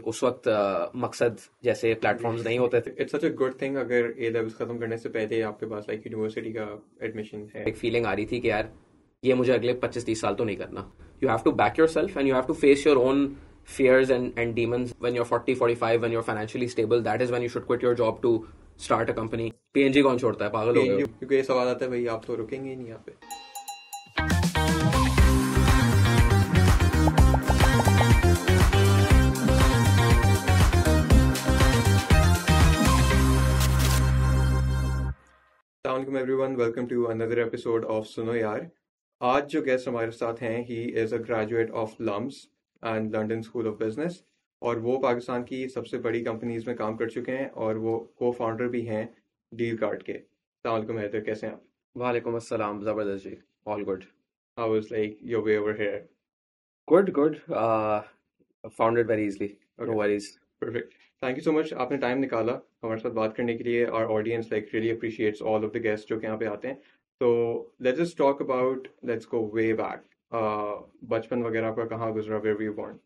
उस वक्त मकसद जैसे प्लेटफॉर्म्स नहीं होते थे। It's such a good thing अगर ए लेवल्स खत्म करने से पहले आपके पास लाइक यूनिवर्सिटी का एडमिशन है। एक फीलिंग आ रही थी कि यार ये मुझे अगले 25-30 साल तो नहीं करना। You have to back yourself and you have to face your own fears and demons when you're 40 45 when you're financially stable. That is when you should quit your job to start a company. PNG कौन छोड़ता है, पागल हो गए हो? क्योंकि ये सवाल आता है भाई आप तो रुकेंगे ही नहीं यहाँ पे। Assalamualaikum everyone, welcome to another episode of सुनो यार। आज जो गेस्ट हमारे साथ हैं, he is a graduate of LUMS and London School of Business, और वो पाकिस्तान की सबसे बड़ी कंपनीज में काम कर चुके हैं और वो को फाउंडर भी हैं डील कार्ड के। अस्सलामुअलैकुम हैदर, कैसे हैं आप? वालेकुम अस्सलाम, जबरदस्त जी, all good. How was like your way over here? Good. Found it very easily. No worries. Perfect. Thank you so much, आपने टाइम निकाला हमारे साथ बात करने के लिए। और audience like really appreciates all of the guest जो कि यहाँ पे आते हैं। तो let's just talk about, let's go way back. बचपन वगैरह आपका कहाँ गुजरा? Where were you born?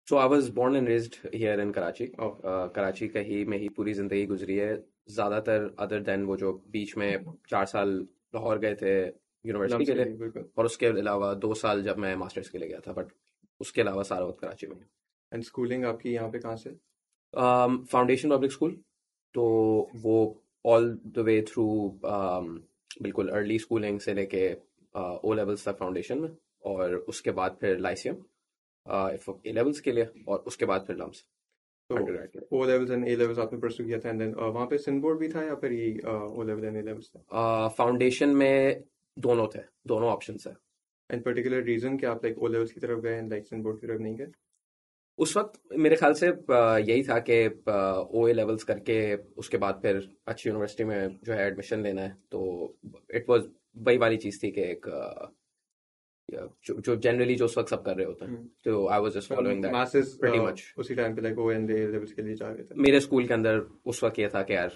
So I was born and raised here in Karachi. Oh. Karachi का ही में ही पूरी जिंदगी गुजरी है ज़्यादातर, अदर देन वो जो बीच में 4 साल लाहौर गए थे यूनिवर्सिटी के लिए, बिल्कुल। और उसके अलावा 2 साल जब मैं मास्टर्स के लिए गया था, बट उसके अलावा सारा वक्त कराची में। एंड स्कूलिंग आपकी यहाँ पे कहाँ से? फाउंडेशन पब्लिक स्कूल, तो वो ऑल द वे थ्रू बिल्कुल अर्ली स्कूलिंग से लेके ओ लेवल्स तक फाउंडेशन में, और उसके बाद फिर लाइसियम ए लेवल्स के लिए, और उसके बाद फिर लम्स। तो O levels and A levels आपने परस्यू किया था, एंड देन वहाँ पे सिंध बोर्ड भी था या फिर ये O level and A levels था? फाउंडेशन में दोनों थे, दोनों ऑप्शंस है। एंड पर्टिकुलर रीजन कि आप लाइक ओ लेवल्स की तरफ गए एंड लाइक सिंध बोर्ड की तरफ नहीं गए? उस वक्त मेरे ख्याल से यही था कि ओ ए लेवल्स करके उसके बाद फिर अच्छी यूनिवर्सिटी में जो है एडमिशन लेना है, तो इट वाज वही वाली चीज़ थी कि एक जो जनरली जो उस वक्त सब कर रहे होते हैं, तो I was just following that masses pretty much. उसी टाइम पे like O and A levels के लिए जा रहे थे। मेरे स्कूल के अंदर उस वक्त ये था कि यार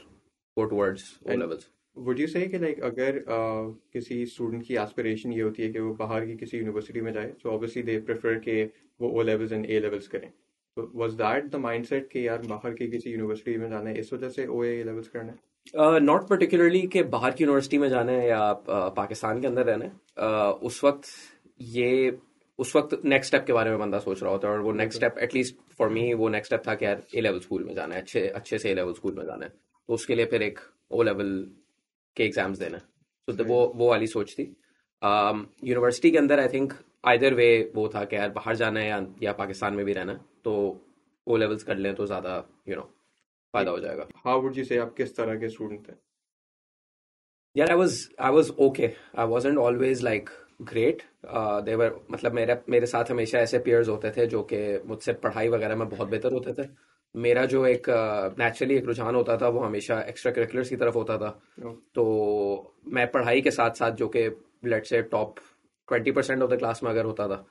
go towards O levels. Would you say कि लाइक अगर किसी स्टूडेंट की एस्पिरेशन ये होती है कि वो बाहर की किसी यूनिवर्सिटी में जाए, तो ऑब्वियसली दे प्रेफर कि वो O levels and A levels करें, तो वाज दैट द माइंडसेट कि यार बाहर की किसी यूनिवर्सिटी में जाना है इस वजह से ओ ए लेवल्स करना है? नॉट पर्टिकुलरली कि बाहर की यूनिवर्सिटी में जाना है या पाकिस्तान के अंदर रहना है। उस वक्त नेक्स्ट स्टेप के बारे में बंदा सोच रहा होता है, और वो next step at least for me वो नेक्स्ट स्टेप था कि यार ए लेवल स्कूल में जाना है, अच्छे से ए लेवल स्कूल में जाना है, तो उसके लिए फिर एक ओ लेवल के एग्जाम्स देना है। तो वो वाली सोच थी। यूनिवर्सिटी के अंदर आई थिंक आइदर वे वो था कि यार बाहर जाना है या पाकिस्तान में भी रहना है, तो ओ लेवल्स कर लें तो ज़्यादा फायदा हो जाएगा। हाउ वुड यू से आप किस तरह के स्टूडेंट थे? यार I was okay, I wasn't always like great. देवर मतलब मेरे साथ हमेशा ऐसे पीयर्स होते थे जो कि मुझसे पढ़ाई वगैरह में बहुत बेहतर होते थे। मेरा जो एक नेचुरली एक रुझान होता था वो हमेशा एक्स्ट्रा करिकुलर्स की तरफ होता था। तो मैं पढ़ाई के साथ साथ जो कि let's say top 20% of the class में अगर होता था,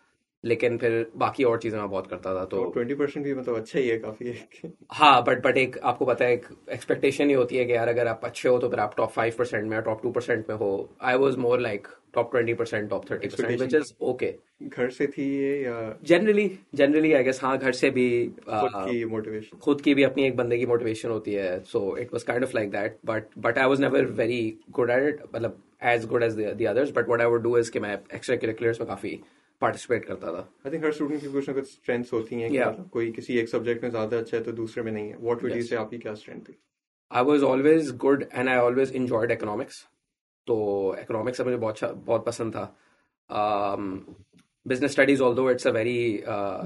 लेकिन फिर बाकी और चीज़ें मैं बहुत करता था। तो 20% भी मतलब अच्छा ही है, काफ़ी है। हाँ, बट एक आपको पता है एक एक्सपेक्टेशन ही होती है कि यार अगर आप अच्छे हो तो फिर आप टॉप 5% में या टॉप 2% में हो। I was more like top 20%, top 30%, which is okay. घर से थी ये या जनरली आई गेस? हाँ, घर से भी। खुद की भी अपनी एक बंदे की मोटिवेशन होती है, so it was kind of like that, but I was never very good at it, मतलब as good as the others, but what I would do is कि मैं एक्स्ट्रा करिकुलर्स में काफी पार्टिसिपेट करता था। आई थिंक हर स्टूडेंट की कुछ ना कुछ स्ट्रेंथ्स होती हैं, मतलब कोई किसी एक सब्जेक्ट में ज्यादा अच्छा है तो दूसरे में नहीं है। व्हाट वुड यू से आपकी क्या स्ट्रेंथ थी? I was always good and I always enjoyed economics, तो इकोनॉमिक्स से मुझे बहुत पसंद था। business studies, although it's a very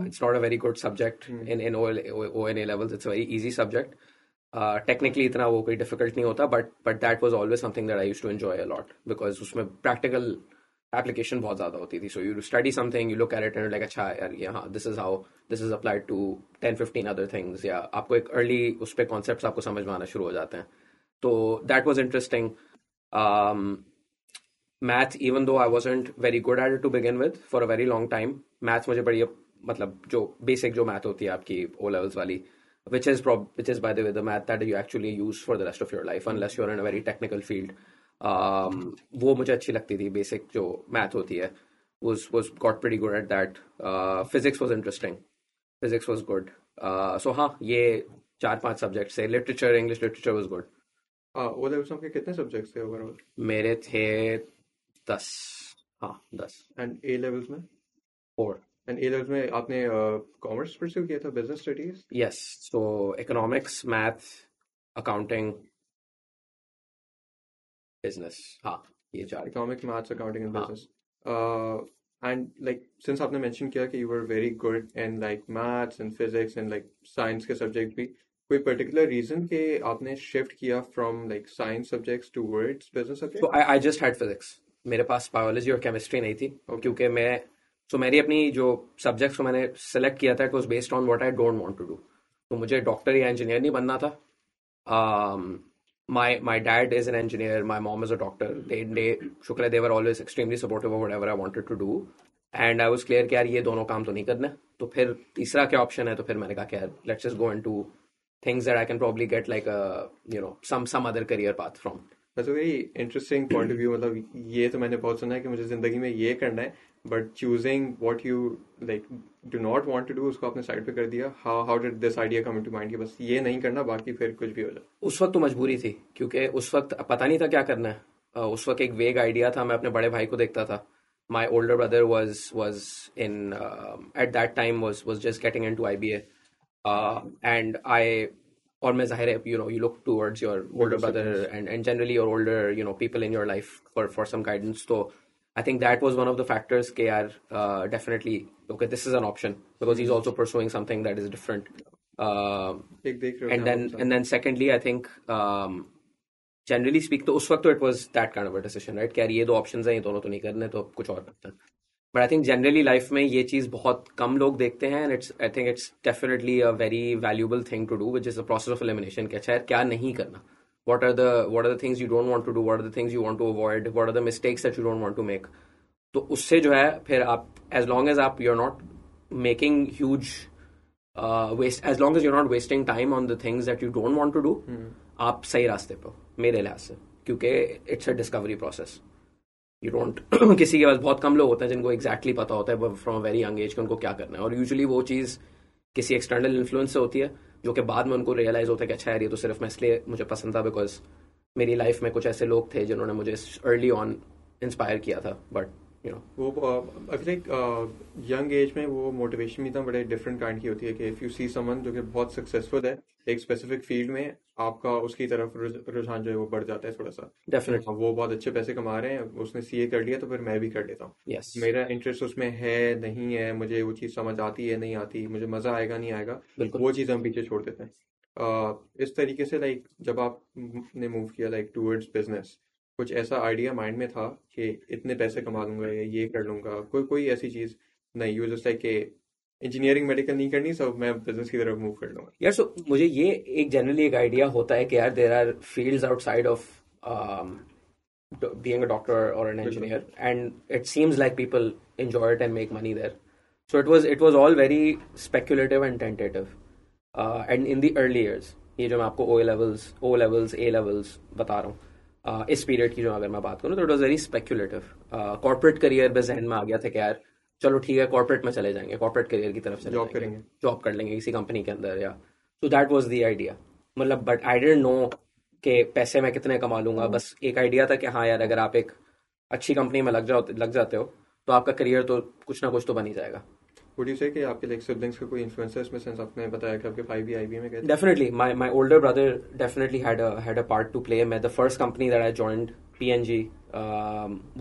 it's not a very good subject in ONA levels, it's a very easy subject. Technically इतना वो कोई difficult नहीं होता, but that was always something that I used to enjoy a lot because उसमें practical application बहुत ज़्यादा होती थी. So you study something, you look at it and you're like अच्छा यार ये हाँ this is how this is applied to 10-15 other things, या आपको एक early उस पे concepts आपको समझ में आना शुरू हो जाते हैं. तो that was interesting. Math, even though I wasn't very good at it to begin with for a very long time, maths मुझे बड़ी मतलब जो basic जो math होती है आपकी O levels वाली, which is by the way the math that you actually use for the rest of your life unless you're in a very technical field. वो मुझे अच्छी लगती थी, basic जो math होती है was got pretty good at that. Physics was interesting. Physics was good. सो हाँ, ये 4-5 सब्जेक्ट से literature, English literature was good. O levels में आपके कितने सब्जेक्ट्स थे ओवरऑल? मेरे थे 10। हाँ, 10। एंड ए लेवल्स में? 4। एंड ए लेवल्स में आपने कॉमर्स परस्यू किया था, बिजनेस स्टडीज? यस। सो इकोनॉमिक्स, मैथ, अकाउंटिंग, बिजनेस। हाँ, ये 4 थे। इकोनॉमिक्स, मैथ्स, अकाउंटिंग एंड हाँ। बिजनेस। एंड लाइक सिंस आपने मेंशन किया कि you were very good in like maths and physics and like science के सब्जेक्ट भी, कोई पर्टिकुलर रीजन कि आपने शिफ्ट किया from like science subjects towards business so subject? I just had physics. मेरे पास बायोलॉजी और केमिस्ट्री नहीं थी, ओके। क्योंकि मेरी अपनी जो सब्जेक्ट्स को मैंने सेलेक्ट किया था, it was based on what I don't want to do. तो मुझे डॉक्टर या इंजीनियर नहीं बनना था। My dad is an engineer, my mom is a doctor. They were always extremely supportive of whatever I wanted to do. And I was clear कि यार ये दोनों काम तो नहीं करने। तो फिर तीसरा क्या ऑप्शन है? तो फिर मैंने कहा कि यार let's just go into things that I can probably get like a some other career path from. That's a very interesting point of view. मतलब ये तो मैंने बहुत सुना है कि मुझे जिंदगी में ये करना है, but choosing what you like do not want to do, उसको आपने साइड पे कर दिया। How did this idea come into mind कि बस ये नहीं करना, बाकी फिर कुछ भी हो जाए? उस वक्त तो मजबूरी थी, क्योंकि उस वक्त पता नहीं था क्या करना है। उस वक्त एक वेग आइडिया था। मैं अपने बड़े भाई को देखता था। माई older brother was in at that time was just getting into IBA, and I और मैं जाहिर है you look towards your older brother and generally your older people in your life for some guidance. So I think that was one of the factors कि यार definitely okay, this is an option because he's also pursuing something that is different. एक देख रहे हो And क्या then आप and then secondly, I think generally speak, तो उस वक्त तो it was that kind of a decision, right? कि यार ये दो options हैं, ये दोनों तो नहीं करने, तो कुछ और करते हैं। But I think generally life में ये चीज़ बहुत कम लोग देखते हैं, and I think it's definitely a very valuable thing to do, which is the process of elimination। कि अच्छा यार क्या नहीं करना? What are the things you don't want to do? What are the things you want to avoid? What are the mistakes that you don't want to make? तो उससे जो है फिर आप as long as you're not making huge as long as you're not wasting time on the things that you don't want to do, आप सही रास्ते पे हो मेरे लिहाज से, क्योंकि it's a discovery process. You don't किसी के पास बहुत कम लोग होते हैं जिनको एग्जैक्टली पता होता है from a very young age कि उनको क्या करना है, और यूजुअली वो चीज़ किसी एक्सटर्नल इन्फ्लुएंस से होती है, जो कि बाद में उनको रियलाइज होता है कि अच्छा यार ये तो सिर्फ मैं इसलिए मुझे पसंद था बिकॉज मेरी लाइफ में कुछ ऐसे लोग थे जिन्होंने मुझे अर्ली ऑन इंस्पायर किया था। बट वो I feel like young age में वो मोटिवेशन भी तो बड़े डिफरेंट काइंड की होती है कि इफ़ यू सी समवन जो कि बहुत सक्सेसफुल है एक स्पेसिफिक फील्ड में, आपका उसकी तरफ रुझान जो है वो बढ़ जाता है थोड़ा सा। डेफिनेटली। वो बहुत अच्छे पैसे कमा रहे हैं, उसने सीए कर लिया तो फिर मैं भी कर लेता हूँ। यस। मेरा इंटरेस्ट उसमें है नहीं है, मुझे वो चीज़ समझ आती है नहीं आती, मुझे मज़ा आएगा नहीं आएगा, बिल्कुल। वो चीज़ हम पीछे छोड़ देते हैं। इस तरीके से लाइक जब आपने मूव किया लाइक टूवर्ड्स बिजनेस, कुछ ऐसा आइडिया माइंड में था कि इतने पैसे कमा लूंगा या ये कर लूंगा? कोई कोई ऐसी चीज़ नहीं, यू जस्ट लाइक कि इंजीनियरिंग मेडिकल नहीं करनी, सब मैं बिजनेस की तरफ मूव कर लूंगा? यार सो मुझे ये एक जनरली एक आइडिया होता है कि यार there are fields outside of being a doctor or an engineer, and it seems like people enjoy it and make money there. So it was all very speculative and tentative, and in the early years, ये जो मैं आपको O levels A levels बता रहा हूँ, इस period की जो अगर मैं बात करूँ तो it was very speculative. Corporate career में जहन में आ गया था कि यार चलो ठीक है, कॉर्पोरेट में चले जाएंगे, कॉर्पोरेट करियर की तरफ चले जॉब जाएंगे, करेंगे, जॉब कर लेंगे किसी कंपनी के अंदर, या so that was the idea. मतलब बट आई डिडंट नो कि पैसे मैं कितने कमा लूंगा। बस एक आइडिया था कि हाँ यार अगर आप एक अच्छी कंपनी में लग जाते हो तो आपका करियर तो कुछ ना कुछ तो बन ही जाएगा। वुड यू से कि आपके लाइक सिबलिंग्स का कोई इन्फ्लुएंस है इसमें, सेंस आपने बताया कि आपके भाई भी आईबीए में गए थे? Definitely, my older brother definitely had a part to play. मैं the first company that I joined, PNG,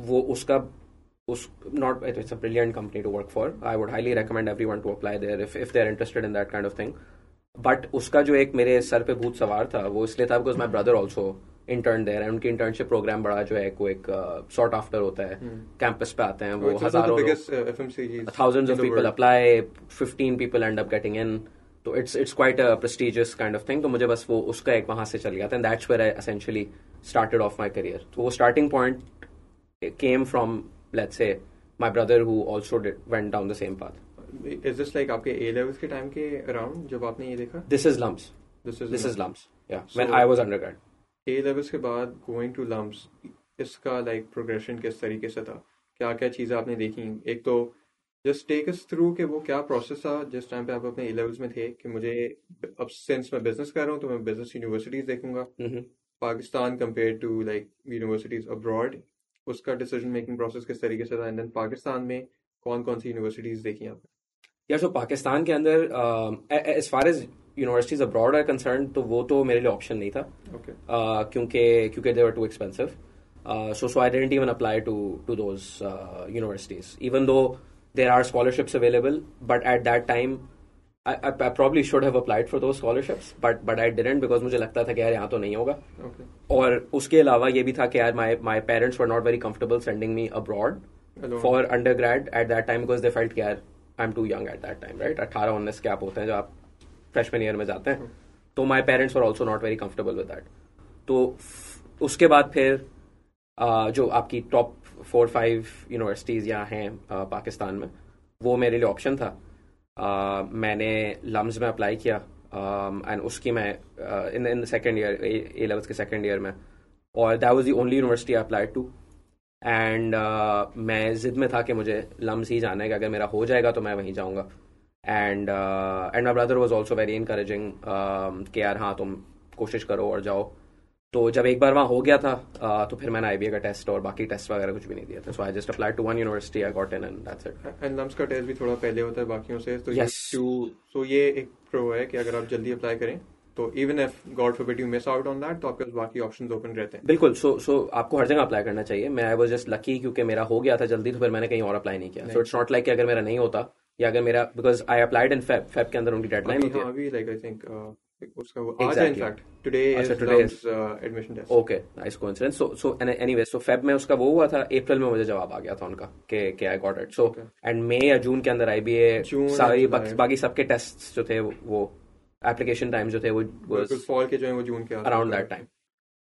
वो उसका उस not it's a brilliant company to work for. I would highly recommend everyone to apply there if they're interested in that kind of thing. But उसका जो एक मेरे sir पे भूत सवार था वो इसलिए था because my brother also interned there, and उनकी internship program बड़ा जो है वो एक sought after होता है, कैंपस पे आते हैं वो हजारों लोग, thousands of people apply, 15 people end up getting in. तो it's quite a prestigious kind of thing. तो मुझे बस वो उसका एक वहाँ से चल गया था, and that's where I essentially started off my career. तो वो starting point came from, let's say, my brother who also went down the same path. Is this like आपके A levels के टाइम के अराउंड जब आपने ये देखा? This is lumps. This is lumps. Yeah, when I was undergrad. A levels के बाद going to lumps, इसका like progression किस तरीके से था? क्या क्या चीज़ें आपने देखी? एक तो जस्ट टेक अस थ्रू कि वो क्या प्रोसेस था जिस टाइम पे आप अपने ए लेवल्स में थे कि मुझे अब सिंस मैं बिजनेस कर रहा हूँ तो मैं बिजनेस यूनिवर्सिटीज देखूंगा Pakistan compare to like universities abroad, उसका डिसीजन मेकिंग प्रोसेस किस तरीके से था, एंड देन पाकिस्तान में कौन कौन सी यूनिवर्सिटीज देखी आपने? यार सो पाकिस्तान के अंदर as far as universities abroad are concern तो वो तो मेरे लिए ऑप्शन नहीं था ओके क्योंकि they were too expensive. So I didn't even apply to those universities, even though there are scholarships available. But at that time, I probably should have applied for those scholarships, but I didn't because मुझे लगता था कि यार यहाँ तो नहीं होगा. Okay और उसके अलावा ये भी था कि यार my parents were not very comfortable sending me abroad Alone. for undergrad at that time because they felt कि यार I'm too young at that time, right? 18-19 के आप होते हैं जब आप freshman year में जाते हैं. तो my parents were also not very comfortable with that. तो उसके बाद फिर जो आपकी टॉप 4-5 यूनिवर्सिटीज़ यहाँ हैं पाकिस्तान में, वो मेरे लिए ऑप्शन था. मैंने लम्स में अप्लाई किया एंड उसकी मैं in second year A levels के सेकेंड ईयर में, और that was the only university I applied to. And मैं जिद में था कि मुझे लम्स ही जाना है, कि अगर मेरा हो जाएगा तो मैं वहीं जाऊँगा. And my brother was also very encouraging कि यार हाँ तुम कोशिश करो और जाओ. तो जब एक बार वहाँ हो गया था तो फिर मैंने आईबीए का टेस्ट और बाकी टेस्ट वगैरह कुछ भी नहीं दिया था. So I just applied to one university, I got in and that's it. And LUMS का टेस्ट भी थोड़ा पहले होता है बाकियों से, तो Yes. तो ये एक प्रो है कि अगर आप जल्दी अप्लाई करें तो even if God forbid you miss out on that, तो आपके पास बाकी ऑप्शंस ओपन रहते हैं. बिल्कुल. सो आपको हर जगह अप्लाई करना चाहिए. मैं आई वाज जस्ट लकी क्योंकि मेरा हो गया था जल्दी, तो फिर मैंने कहीं और अप्लाई नहीं किया. सो इट्स नॉट लाइक कि अगर मेरा नहीं होता या अगर मेरा, because I applied in Feb के अंदर उनकी डेडलाइन होती है. अभी लाइक आई थिंक उसका वो आज है Exactly. इनफैक्ट टुडे अच्छा, is today is- LUMS admission test. Okay, nice coincidence. So anyway, so Feb में उसका वो हुआ था, अप्रैल में मुझे जवाब आ गया था उनका कि I got it. So Okay. And मई या जून के अंदर आईबीए June सारी and July. बाकी सबके टेस्ट जो थे वो एप्लीकेशन टाइम जो थे वो बिल्कुल फॉल के जो है वो जून के आसपास अराउंड है. That time.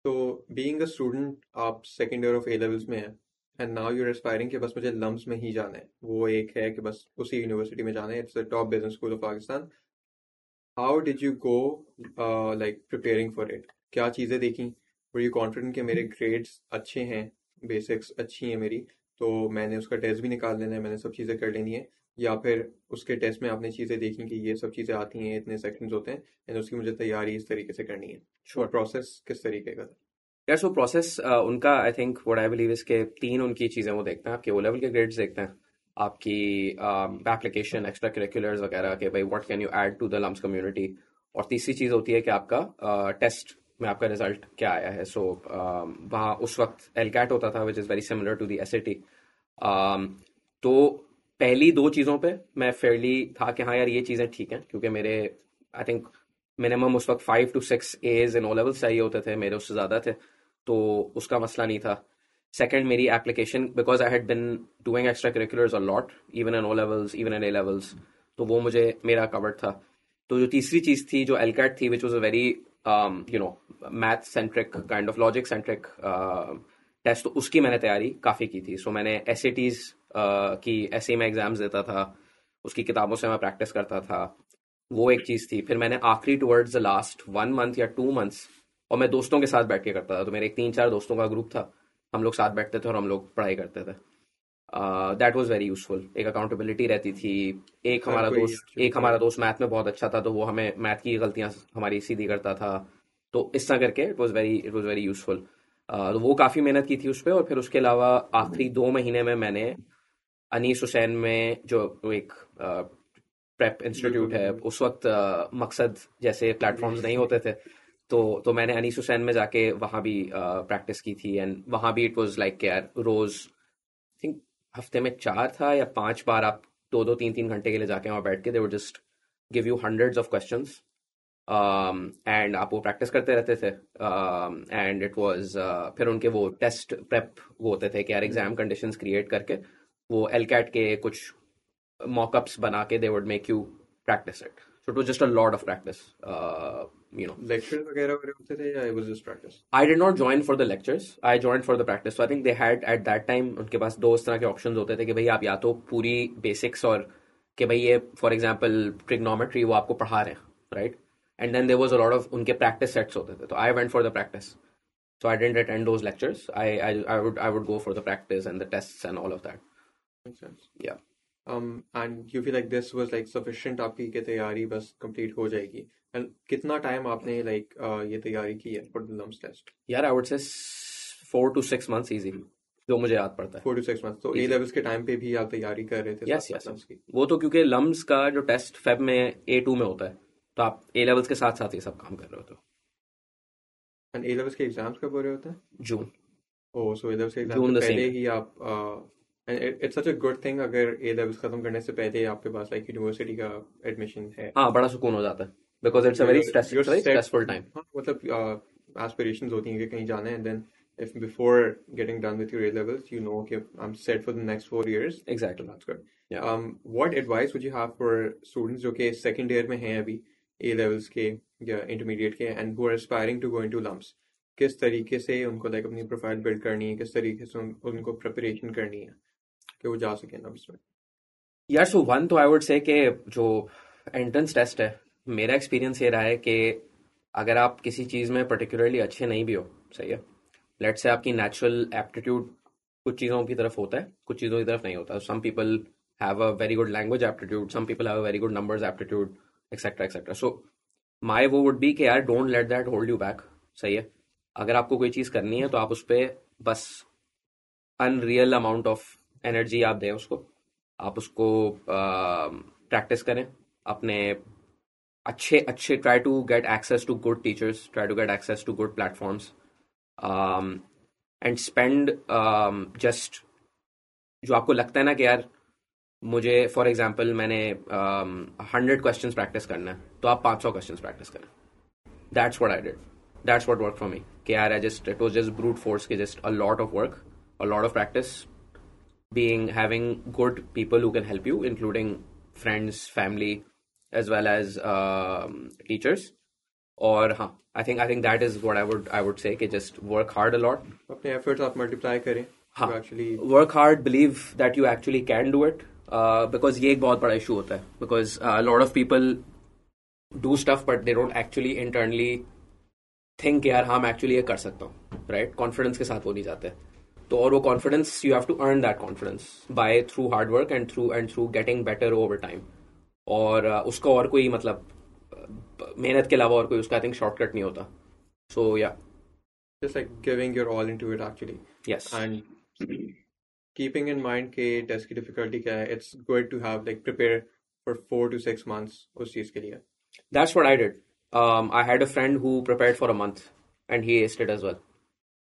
तो बीइंग अ स्टूडेंट आप second year of A levels में हैं and now you are aspiring कि बस मुझे लम्स में ही जाना है, वो एक है कि बस उसी यूनिवर्सिटी में जाना है, it's the top business school of Pakistan. How did you go like preparing for it? क्या चीज़ें देखी? वर यू कॉन्फिडेंट कि मेरे ग्रेड्स अच्छे हैं, बेसिक्स अच्छी हैं मेरी, तो मैंने उसका टेस्ट भी निकाल लेना है, मैंने सब चीज़ें कर लेनी है, या फिर उसके टेस्ट में आपने चीज़ें देखी कि ये सब चीज़ें आती हैं, इतने सेक्शंस होते हैं एंड उसकी मुझे तैयारी इस तरीके से करनी है? Sure. प्रोसेस किस तरीके का था? यार सो प्रोसेस उनका I think what I believe इसके तीन उनकी चीज़ें वो देखते हैं. आपके ओ लेवल के ग्रेड्स देखते हैं, आपकी एप्लीकेशन, एक्स्ट्रा करिकुलर्स वगैरह के भाई what can you add to the LUMS community, और तीसरी चीज़ होती है कि आपका टेस्ट में आपका रिजल्ट क्या आया है. सो वहाँ उस वक्त एलकैट होता था which is very similar to the SAT. तो पहली दो चीज़ों पे मैं फेयरली था कि हाँ यार ये चीज़ें ठीक हैं, क्योंकि मेरे आई थिंक मिनिमम उस वक्त 5 to 6 A's in O levels चाहिए होते थे, मेरे उससे ज़्यादा थे, तो उसका मसला नहीं था. सेकंड, मेरी application, because I had been doing extra curriculars a lot even in O levels even in A levels, तो वो मुझे मेरा कवर्ड था. तो जो तीसरी चीज़ थी जो एलकैट थी, which was a very you know math centric kind of logic centric test, तो उसकी मैंने तैयारी काफ़ी की थी. सो मैंने एसएटीज़ की ऐसे ही मैं एग्जाम्स देता था, उसकी किताबों से मैं प्रैक्टिस करता था, वो एक चीज़ थी. फिर मैंने आखिरी टुवर्ड्स द लास्ट 1 month या 2 months, और मैं दोस्तों के साथ बैठ के करता था. तो मेरे एक 3-4 दोस्तों का ग्रुप था, हम लोग साथ बैठते थे और हम लोग पढ़ाई करते थे. That was very useful. एक अकाउंटेबिलिटी रहती थी. एक हमारा दोस्त मैथ में बहुत अच्छा था, तो वो हमें मैथ की गलतियां हमारी सीधी करता था. तो इस तरह करके इट वाज वेरी यूजफुल. तो वो काफ़ी मेहनत की थी उस पर. और फिर उसके अलावा आखिरी 2 महीने में मैंने अनीस हुसैन में जो एक प्रेप इंस्टीट्यूट है, उस वक्त मकसद जैसे प्लेटफॉर्म्स नहीं होते थे, तो मैंने अनीस हुसैन में जाके वहाँ भी प्रैक्टिस की थी. एंड वहाँ भी इट वाज लाइक यार रोज थिंक हफ्ते में 4 था या 5 बार आप 2-3 घंटे के लिए जाके वहाँ बैठ के they would just give you hundreds of questions and आप वो प्रैक्टिस करते रहते थे. एंड इट वाज फिर उनके वो टेस्ट प्रेप वो होते थे कि यार एग्जाम कंडीशंस क्रिएट करके वो एलकैट के कुछ मॉकअप्स बना के they would make you practice it. So it was just a lot of practice, you know. Lectures वगैरह वगैरह होते थे या it was just practice? I did not join for the lectures. I joined for the practice. So I think they had at that time उनके पास 2 इस तरह के options होते थे कि भाई आप या तो पूरी बेसिक्स और कि भाई ये फॉर एग्जांपल ट्रिग्नोमेट्री वो आपको पढ़ा रहे हैं, right, and then there was a lot of उनके प्रैक्टिस सेट्स होते थे. तो I went for the practice. So I didn't attend those lectures. I would go for the practice and the tests and all of that. Makes sense. Yeah. and you feel like this was like sufficient आपकी कि तैयारी बस complete हो जाएगी, and कितना time आपने like ये तैयारी की है for the LUMS test? यार I would say 4 to 6 months easy, जो मुझे याद पड़ता है. 4 to 6 months. तो A Easy. levels के time पे भी आप तैयारी कर रहे थे यस साथ यस साथ LUMS की? वो तो क्योंकि लम्स का जो टेस्ट फेब में A2 में होता है, तो आप A लेवल्स के साथ साथ ये सब काम कर रहे हो. तो And A levels के exams कब हो रहे होते हैं? जून. Oh, so A levels के exam June से the पहले same. ही आप and it's such a good thing अगर A levels खत्म करने से पहले आपके पास like university का admission है. हाँ, बड़ा सुकून हो जाता है because it's a very You're set. Stressful time. हाँ, मतलब aspirations होती हैं कि कहीं जाना है, and then if before getting done with your A levels, you know, okay, I'm set for the next 4 years. So exactly. that's good. Yeah. What advice would you have for students जो कि second year में हैं अभी A levels के या intermediate के and who are aspiring to go into LUMS? किस तरीके से उनको like अपनी प्रोफाइल बिल्ड करनी है, किस तरीके से उनको प्रिपरेशन करनी है कि वो जा सकें LUMS में? यार सो वन तो आई वुड से कि जो एंट्रेंस टेस्ट है, मेरा एक्सपीरियंस ये रहा है कि अगर आप किसी चीज़ में पर्टिकुलरली अच्छे नहीं भी हो, सही है, लेट्स से आपकी नेचुरल एप्टीट्यूड कुछ चीज़ों की तरफ होता है, कुछ चीज़ों की तरफ नहीं होता. Some people have a very good language aptitude, some people have a very good numbers aptitude, etcetera etcetera. So my वो वुड बी कि यार don't let that hold you back. सही है, अगर आपको कोई चीज़ करनी है तो आप उस पर बस अनरियल अमाउंट ऑफ एनर्जी आप दें उसको, आप उसको प्रैक्टिस करें अपने अच्छे try to get access to good teachers, try to get access to good platforms and spend just जो आपको लगता है ना कि यार मुझे फॉर एग्जांपल मैंने 100 क्वेश्चंस प्रैक्टिस करना है, तो आप 500 क्वेश्चंस प्रैक्टिस करें. That's what I did, that's what work for me. कि यार it was just brute force के just a lot of work, a lot of practice, having good people who can help you, including friends, family, as well as teachers. और हाँ, I think that is what I would say कि just work hard a lot. अपने efforts आप multiply करें. हाँ, You actually work hard, believe that you actually can do it. Because ये एक बहुत बड़ा issue होता है. Because a lot of people do stuff but they don't actually internally think यार हाँ मैं actually ये कर सकता हूँ, right? Confidence के साथ वो नहीं जाते. तो और वो confidence you have to earn that confidence by through hard work and through getting better over time. और उसका और कोई मतलब मेहनत के अलावा और कोई उसका आई थिंक शॉर्टकट नहीं होता. सो या just like giving your all into it actually. Yes. And keeping in mind कि टेस्ट की डिफिकल्टी क्या है, it's good to have like prepare for 4 to 6 months उस चीज के लिए. That's what I did. I had a friend who prepared for a month and he aced it as well.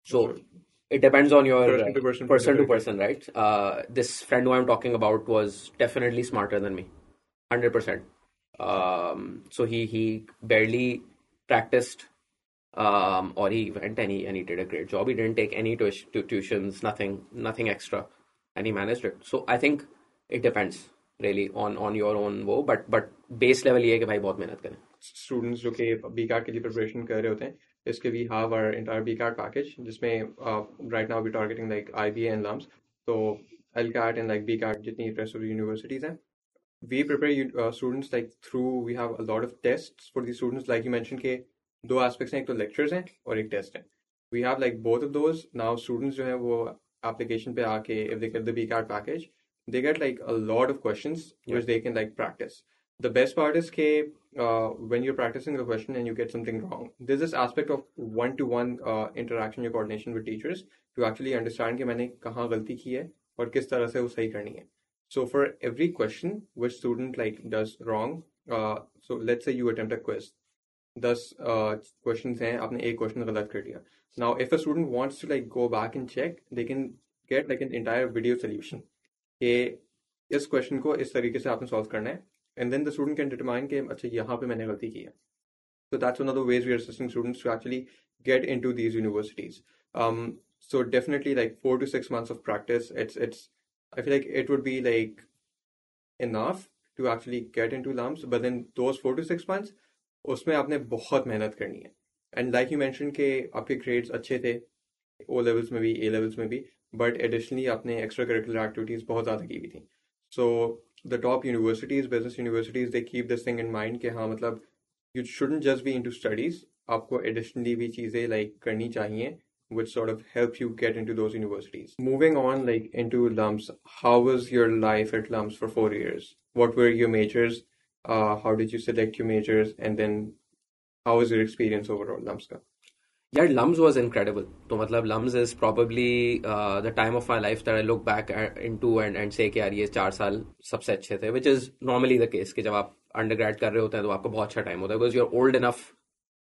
So it depends on your person to person, right? This friend who I'm talking about was definitely smarter than me, 100%. So he barely practiced, or he went and he did a great job. He didn't take any tuitions, nothing extra, and he managed it. So I think it depends really on your own वो, but base level ये है कि भाई बहुत मेहनत करें. Students जो कि BCAT के लिए preparation कर रहे होते हैं, इसके we have our entire BCAT package जिसमें right now we're targeting like IBA and LUMS. So LCAT and like BCAT जितनी rest of the universities हैं, we prepare students like through, we have a lot of tests for the students like you mentioned के दो aspects हैं, एक तो lectures हैं और एक test है. We have like both of those. Now students जो है वो application पे आके if they get the BCAT package, they get like a lot of questions which they can like practice. The best part is that when you're practicing the question and you get something wrong, there's this aspect of one-to-one interaction or coordination with teachers to actually understand कि मैंने कहाँ गलती की है और किस तरह से वो सही करनी है. So for every question which student like does wrong, so let's say you attempt a quiz, 10 questions हैं, आपने एक question गलत कर दिया. Now if a student wants to like go back and check, they can get like an entire video solution कि इस question को इस तरीके से आपने solve करना है. And then the student can determine कि अच्छा यहाँ पे मैंने गलती की है. So that's one of the ways we are assisting students to actually get into these universities. So definitely like 4 to 6 months of practice. It's I feel like it would be like enough to actually get into LUMS. But then those 4 to 6 months उसमें आपने बहुत मेहनत करनी है. And like you mentioned कि आपके grades अच्छे थे O levels में भी A levels में भी, but additionally आपने extra curricular activities बहुत ज़्यादा की हुई थी. So the top universities, business universities, they keep this thing in mind कि हाँ मतलब you shouldn't just be into studies, आपको additionally भी चीज़ें like करनी चाहिए which sort of help you get into those universities. Moving on, like into LUMS, how was your life at LUMS for 4 years? What were your majors? How did you select your majors? And then how was your experience overall, LUMS ka? Yeah, Lums was incredible. तो मतलब Lums is probably the time of my life that I look back into and say कि यार ये 4 साल सबसे अच्छे थे, which is normally the case कि जब आप undergrad कर रहे होते हैं तो आपको बहुत अच्छा time होता है because you're old enough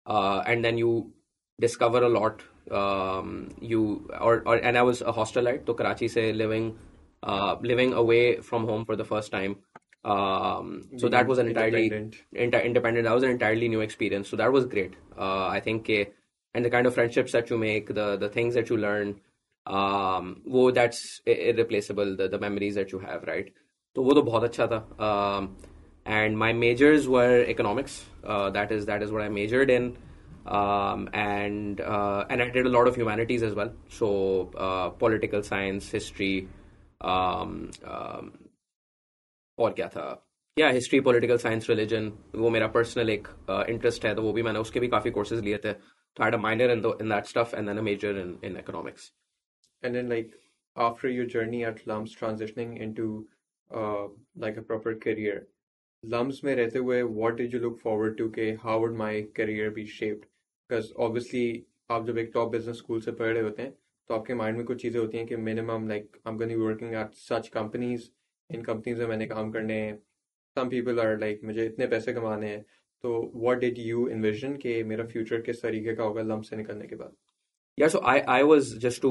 and then you discover a lot. And I was a hostelite, तो कराची से living away from home for the first time. So that was an entirely independent. That was an entirely new experience. So that was great. I think, and the kind of friendships that you make, the things that you learn, that's irreplaceable. The memories that you have, right? तो वो तो बहुत अच्छा था. And my majors were economics. That is what I majored in. And I did a lot of humanities as well. So political science, history. और क्या था history political science religion वो मेरा पर्सनल एक इंटरेस्ट है तो वो भी मैंने उसके भी काफी कोर्सेज लिए थे तो I had a minor in that stuff and then a major in economics. And then like after your journey at LUMS transitioning into like a proper career, LUMS में रहते हुए what did you look forward to कि how would my career be shaped? Because obviously आप जब एक top business school से पढ़ रहे होते हैं तो आपके माइंड में कुछ चीज़ें होती हैं कि minimum like I am going to be working at such companies, इन कंपनीज में मैंने काम करने हैं, सम पीपल आर लाइक मुझे इतने पैसे कमाने हैं. तो व्हाट डिड यू इन्विजन कि मेरा फ्यूचर किस तरीके का होगा LUMS से निकलने के बाद? Yeah, so I was just to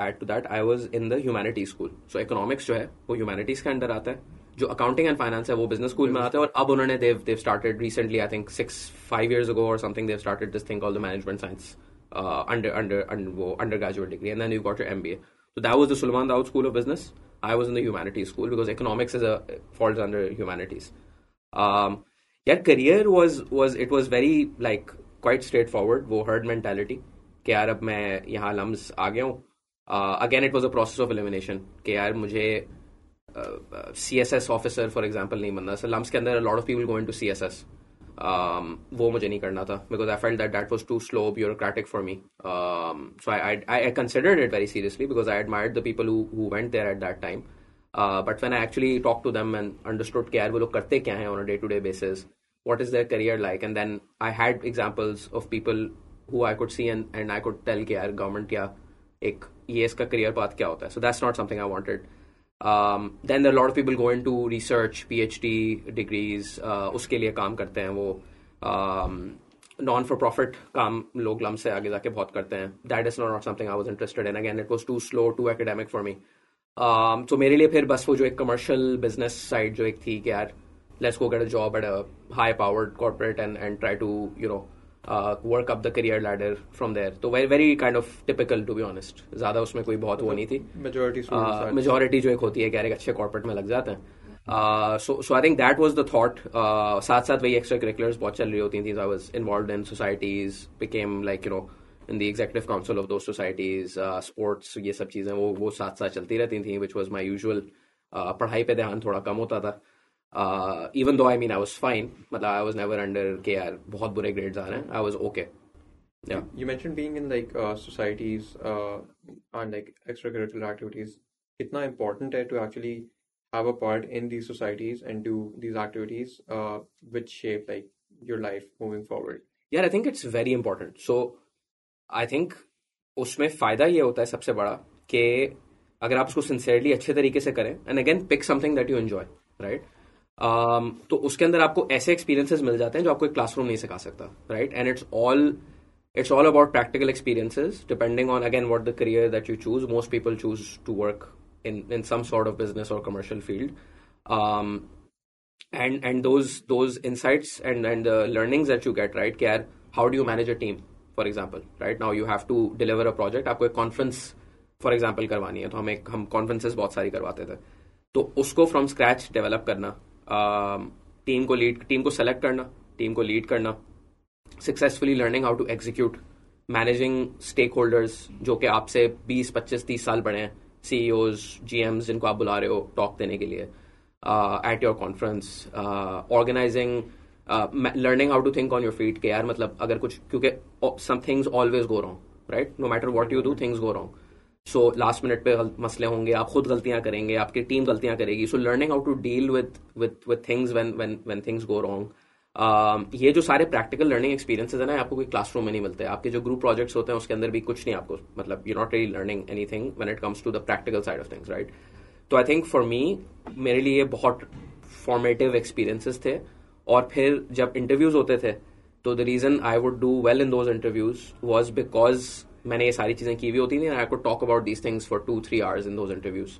add to that, I was in the humanities school. So economics जो है वो humanities के अंदर आता है, जो accounting and finance है वो business school में आता है और अब उन्होंने they've started recently, I think 5 years ago or something, they've started this thing called the management science undergraduate degree, and then you've got your MBA. So that was the Sulaiman Dawood School of Business. I was in the humanities school because economics falls under humanities. Yeah, career was very like quite straightforward. वो herd mentality कि यार अब मैं यहाँ LUMS आ गया हूँ. Again, it was a process of elimination कि यार मुझे CSS officer for example नहीं बनना. So LUMS के अंदर a lot of people go into CSS. वो मुझे नहीं करना था because I felt that was too slow, bureaucratic for me. So I considered it very seriously because I admired the people who went there at that time. But when I actually talked to them and understood कि यार वो लोग करते क्या हैं on a day-to-day basis, what is their career like, and then I had examples of people who I could see and I could tell कि यार government क्या एक ये इसका career path क्या होता है. So that's not something I wanted. Then there are a lot of people go into research, PhD degrees, उसके लिए काम करते हैं वो नॉन फॉर प्रॉफिट काम लोग LUMS से आगे जाके बहुत करते हैं. That is not something I was interested in. Again, it was too slow, too academic for me. So मेरे लिए फिर बस वो जो एक कमर्शियल बिजनेस साइड जो एक थी कि यार let's go get a job at a high powered corporate and try to work up the career ladder from there. तो very kind of typical to be honest. ज़्यादा उसमें कोई बहुत वो नहीं थी. Majority जो एक होती है कि यार एक अच्छे corporate में लग जाते हैं. So I think that was the thought. साथ साथ वही extra curriculars बहुत चल रही होती थी. I was involved in societies, became like in the executive council of those societies, sports, ये सब चीज़ें वो साथ साथ चलती रहती थी, which was my usual. पढ़ाई पे ध्यान थोड़ा कम होता था. Even though I mean I was fine, मतलब I was never under के यार बहुत बुरे grades आ रहे हैं. I was okay. Yeah. You mentioned being in like societies and like extracurricular activities. कितना important है to actually have a part in these societies and do these activities which shape like your life moving forward? Yeah, I think it's very important. So I think उसमें फायदा ये होता है सबसे बड़ा कि अगर आप उसको सिंसियरली अच्छे तरीके से करें and again pick something that you enjoy, right? तो उसके अंदर आपको ऐसे एक्सपीरियंसेस मिल जाते हैं जो आपको एक क्लासरूम नहीं सिखा सकता, right? And it's all about practical experiences depending on again what the career that you choose. Most people choose to work in some sort of business or commercial field, and those insights and the learnings that you get, right? Care, how do you manage a team, for example, right? Now you have to deliver a project. आपको एक conference for example करवानी है, तो हम conferences बहुत सारी करवाते थे. तो उसको from scratch develop करना, टीम को सेलेक्ट करना, टीम को लीड करना, successfully learning how to execute, managing stakeholders जो कि आपसे 20, 25, 30 साल बड़े हैं, CEOs, GMs जिनको आप बुला रहे हो टॉक देने के लिए at your conference, organising, learning how to think on your feet के यार मतलब अगर कुछ, क्योंकि some things always go wrong, right? No matter what you do, things go wrong. So last minute पे मसले होंगे, आप खुद गलतियां करेंगे, आपकी टीम गलतियां करेगी. So learning how to deal with things when things go wrong. ये जो सारे प्रैक्टिकल लर्निंग एक्सपीरियंसेस है ना, आपको कोई क्लासरूम में नहीं मिलते. आपके जो ग्रुप प्रोजेक्ट्स होते हैं उसके अंदर भी कुछ नहीं आपको, मतलब you not really learning anything when it comes to the practical side of things, right? तो आई थिंक फॉर मी, मेरे लिए ये बहुत फॉर्मेटिव एक्सपीरियंसेस थे. और फिर जब इंटरव्यूज होते थे, तो the reason I would do well in those interviews was because मैंने ये सारी चीजें की हुई होती थी. I could talk about these things for 2-3 hours in those interviews,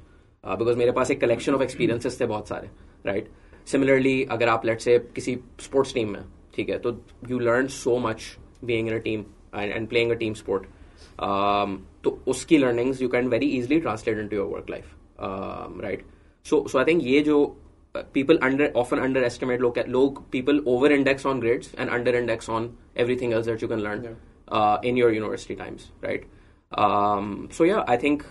because मेरे पास एक कलेक्शन ऑफ एक्सपीरियंसेस थे बहुत सारे, राइट? सिमिलरली अगर आप लेट्स से किसी स्पोर्ट्स टीम में, ठीक है, तो you learn so much being in a team and playing a team sport. तो उसकी learnings you can very easily translate into your work life, right? So I think ये जो people often underestimate, people over index on grades and under index on everything else that you can learn in your university times, right? So yeah, I think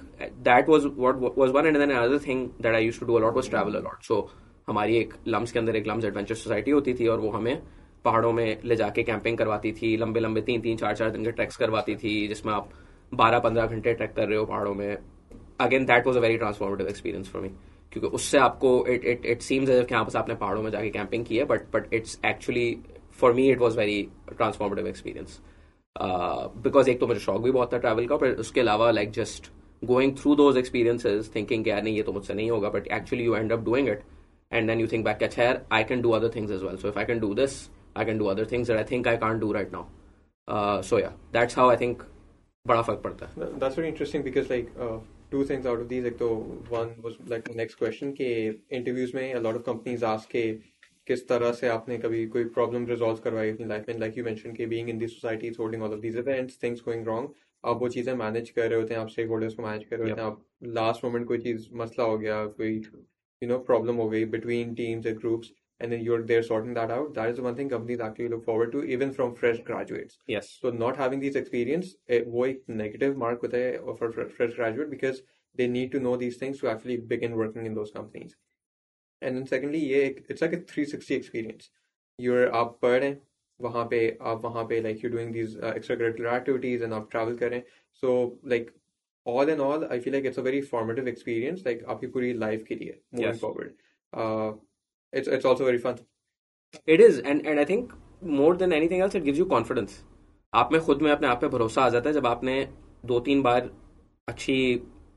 that was what was one. And then another thing that I used to do a lot was travel a lot. So हमारी एक lumps के अंदर एक lumps adventure society होती थी, और वो हमें पहाड़ों में ले जाके कैंपिंग करवाती थी, लंबे लंबे 3-3, 4-4 दिन के ट्रैक्स करवाती थी, जिसमें आप 12-15 घंटे ट्रैक कर रहे हो पहाड़ों में. Again that was a very transformative experience for me, क्योंकि उससे आपको इट सीम्स एज कि आपने पहाड़ों में जाके कैंपिंग की है, but it's actually for me it was very transformative experience, because एक तो मुझे शौक भी बहुत था ट्रैवल का, पर उसके अलावा like just going through those experiences thinking यार नहीं ये तो मुझसे नहीं होगा, but actually you end up doing it and then you think back, अच्छा यार I can do other things as well, so if I can do this I can do other things that I think I can't do right now. So yeah that's how I think बड़ा फर्क पड़ता है. That's very interesting because like two things out of these, like, तो one was like the next question कि interviews में a lot of companies ask के किस तरह से आपने कभी कोई problem resolve करवाई अपनी life में, like you mentioned कि being in these societies, holding all of these events, things going wrong, आप वो चीज़ें manage कर रहे होते हैं, आप stakeholders को manage कर रहे होते हैं, आप last moment कोई चीज़ मसला हो गया, कोई problem हो गई between teams and groups, and then you're there sorting that out. That is the one thing companies actually look forward to, even from fresh graduates. Yes. So not having these experience, वो एक negative mark होता है for fresh graduate, because they need to know these things to actually begin working in those companies. And then secondly, it's like a 360 experience. आप पढ़ रहे हैं आप वहाँ पे like you're doing these extracurricular activities and आप travel कर रहे हैं. So like all in all, I feel like it's a very formative experience, like आपकी पूरी life के लिए moving forward. It's also very fun. It is, and I think more than anything else, it gives you confidence. आप में खुद में अपने आप पे भरोसा आ जाता है जब आपने 2-3 बार अच्छी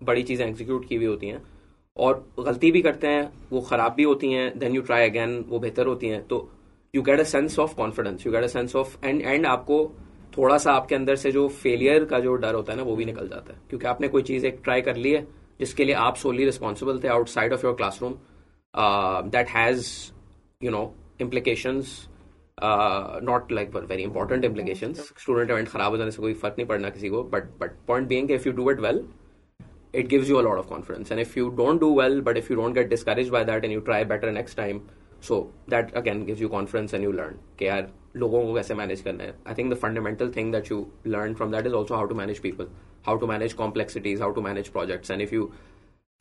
बड़ी चीज़ें एग्जीक्यूट की हुई होती हैं, और गलती भी करते हैं, वो ख़राब भी होती हैं, देन यू ट्राई अगेन, वो बेहतर होती हैं, तो you get a sense of confidence, you get a sense of and आपको थोड़ा सा आपके अंदर से जो फेलियर का जो डर होता है ना, वो भी निकल जाता है, क्योंकि आपने कोई चीज़ एक ट्राई कर ली है जिसके लिए आप सोली रिस्पॉन्सिबल थे outside of your classroom, that has implications, not like very important implications. Student event खराब हो जाने से कोई फर्क नहीं पड़ना किसी को, but point being if you do it well, it gives you a lot of confidence, and if you don't do well, but if you don't get discouraged by that and you try better next time, so that again gives you confidence and you learn कि यार लोगों को कैसे manage करना है. I think the fundamental thing that you learn from that is also how to manage people, how to manage complexities, how to manage projects, and if you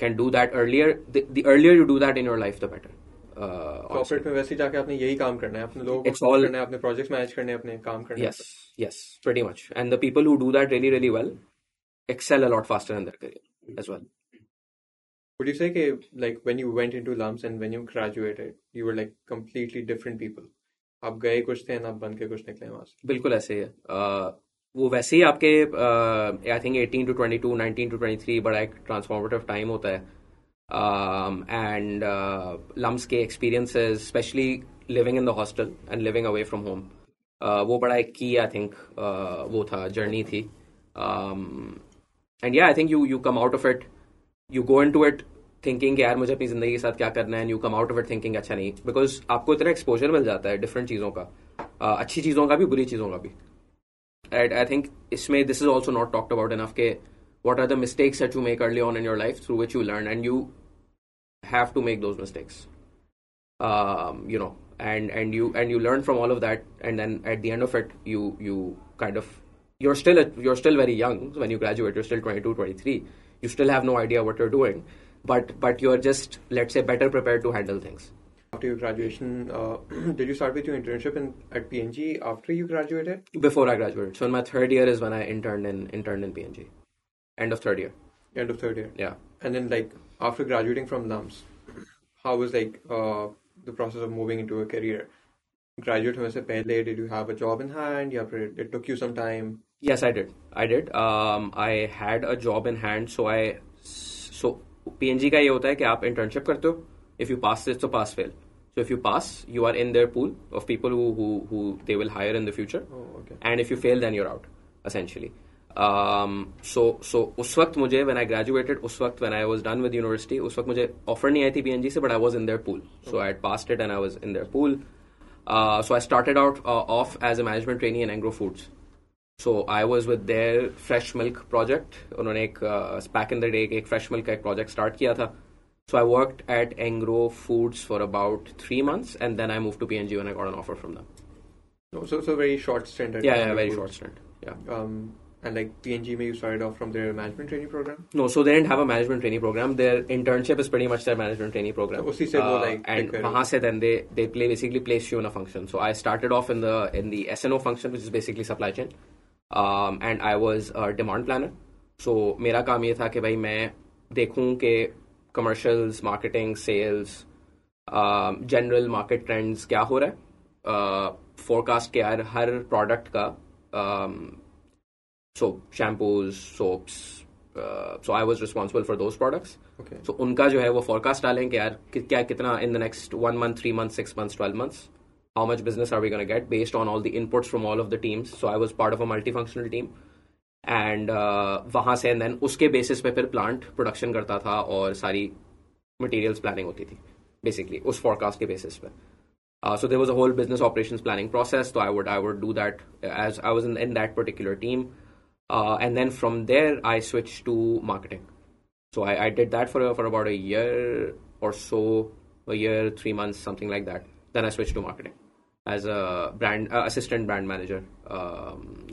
can do that earlier, the earlier you do that in your life, the better. Corporate में वैसे जाके आपने यही काम करना है, अपने लोगों को करना है, अपने projects manage करने हैं, अपने काम करने हैं. Yes, pretty much. And the people who do that really, really well excel a lot faster in their career as well. Would you say that like when you went into LUMS and when you graduated, you were like completely different people? आप गए कुछ थे, आप बन के कुछ निकले वहाँ से? बिल्कुल ऐसे ही है. वो वैसे ही आपके आई थिंक 18 to 22, 19 to 23 बड़ा एक ट्रांसफॉर्मेटिव टाइम होता है, एंड लम्स के experiences, specially living in the hostel and living away from home, वो बड़ा एक की आई थिंक वो था, जर्नी थी. एंड या I think you come out of it, you go into it thinking यार मुझे अपनी जिंदगी के साथ क्या करना है, and you come out of it thinking अच्छा नहीं, बिकॉज आपको इतना एक्सपोजर मिल जाता है डिफरेंट चीज़ों का, अच्छी चीज़ों का भी, बुरी चीज़ों का भी. I think this is also not talked about enough. What are the mistakes that you make early on in your life through which you learn, and you have to make those mistakes. And you learn from all of that, and then at the end of it, you kind of you're still very young when you graduate. You're still 22, 23. You still have no idea what you're doing, but you're just, let's say, better prepared to handle things. after your graduation, did you start with your internship at PNG after you graduated? Before I graduated. So in my third year is when I interned in PNG. End of third year. End of third year. Yeah. And then like after graduating from LUMS, how was like the process of moving into a career? Graduate होने से पहले, did you have a job in hand? या फिर it took you some time? Yes, I did. I had a job in hand, so PNG का ये होता है कि आप internship करते हो. If you pass this, so pass fail. So if you pass, you are in their pool of people who they will hire in the future. Oh, okay. And if you fail, then you're out, essentially. So उस वक्त मुझे when I graduated, उस वक्त when I was done with university, उस वक्त मुझे offer नहीं आई थी PNG से, but I was in their pool. So I had passed it and I was in their pool. So I started out off as a management trainee in Angro Foods. So I was with their fresh milk project. उन्होंने एक back in the day एक fresh milk का एक project start किया था. So I worked at Angro Foods for about 3 months, and then I moved to PNG when I got an offer from them. So very short stint. Yeah, very short stint. Yeah. And like PNG, you started off from their management training program? No, so they didn't have a management training program. Their internship is pretty much their management training program. So उसी से वो like and वहाँ से then they basically place you in a function. So I started off in the S&O function, which is basically supply chain, and I was a demand planner. So मेरा काम ये था कि भाई मैं देखूं कि commercials, marketing, sales, general market trends क्या हो रहा है, forecast क्या है हर product का. So shampoos, soaps. So I was responsible for those products. Okay. So उनका जो है वो forecast डालें कि यार क्या कितना in the next 1 month, 3 months, 6 months, 12 months. How much business are we going to get based on all the inputs from all of the teams? So I was part of a multifunctional team. And वहाँ से and then उसके basis पे फिर plant production करता था और सारी materials planning होती थी. Basically उस forecast के basis पे. So there was a whole business operations planning process. So I would do that as I was in that particular team. And then from there, I switched to marketing. So I did that for about a year or so, a year, 3 months, something like that. Then I switched to marketing as a assistant brand manager.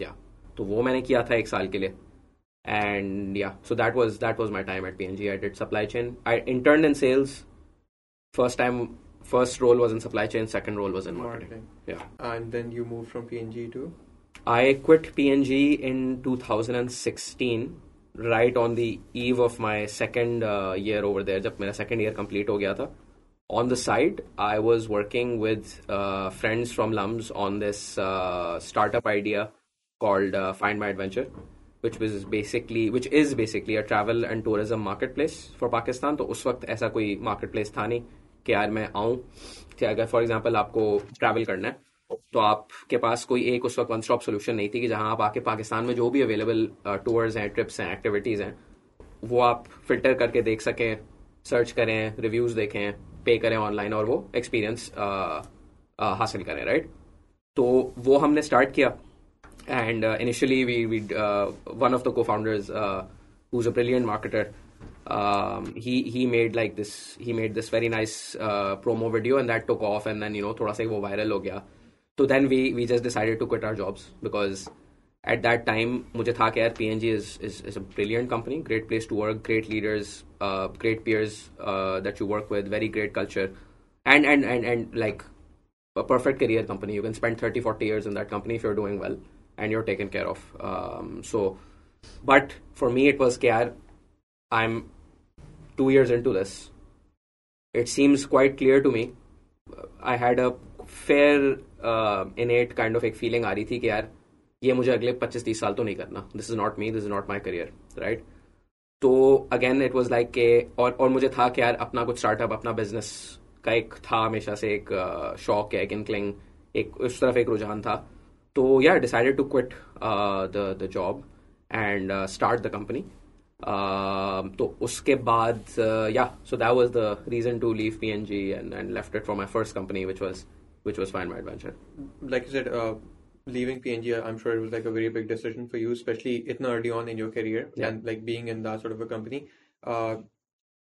Yeah, तो वो मैंने किया था 1 साल के लिए. And yeah, so that was my time at PNG. I did supply chain. I interned in sales. First role was in supply chain. Second role was in marketing. Yeah. And then you moved from PNG to? I quit PNG in 2016, right on the eve of my second year over there. जब मेरा second year complete हो गया था. On the side, I was working with friends from LUMS on this startup idea called Find My Adventure, which is basically a travel and tourism marketplace for Pakistan. तो उस वक्त ऐसा कोई marketplace था नहीं कि यार मैं आऊँ कि अगर for example आपको travel करना है तो आपके पास कोई एक उस वक्त वन स्टॉप सोल्यूशन नहीं थी कि जहां आप आके पाकिस्तान में जो भी अवेलेबल टूर्स हैं, ट्रिप्स हैं, एक्टिविटीज़ हैं, वो आप फिल्टर करके देख सकें, सर्च करें, रिव्यूज़ देखें, पे करें ऑनलाइन और वो एक्सपीरियंस हासिल करें, राइट? तो वो हमने स्टार्ट किया. And initially we one of the co founders who is a brilliant marketer, he made this very nice promo video and that took off and then थोड़ा सा वो वायरल हो गया. So then we just decided to quit our jobs because at that time मुझे था कि यार PNG is a brilliant company, great place to work, great leaders, great peers that you work with, very great culture, and like a perfect career company. You can spend 30-40 years in that company if you're doing well and you're taken care of. But for me it was कि यार I'm 2 years into this. It seems quite clear to me. I had a fair innate kind of एक feeling आ रही थी कि यार ये मुझे अगले 25-30 साल तो नहीं करना. This is not me. This is not my career, right? तो again it was like के और मुझे था कि यार अपना कुछ startup, अपना business का एक था हमेशा से एक शौक है, एक inkling, एक उस तरफ एक रुझान था. तो yeah, I decided to quit the job and start the company. तो उसके बाद so that was the reason to leave PNG and left it for my first company which was Find My Adventure. Like you said, leaving PNG, I'm sure it was like a very big decision for you, especially itna early on in your career. Yeah. And like being in that sort of a company,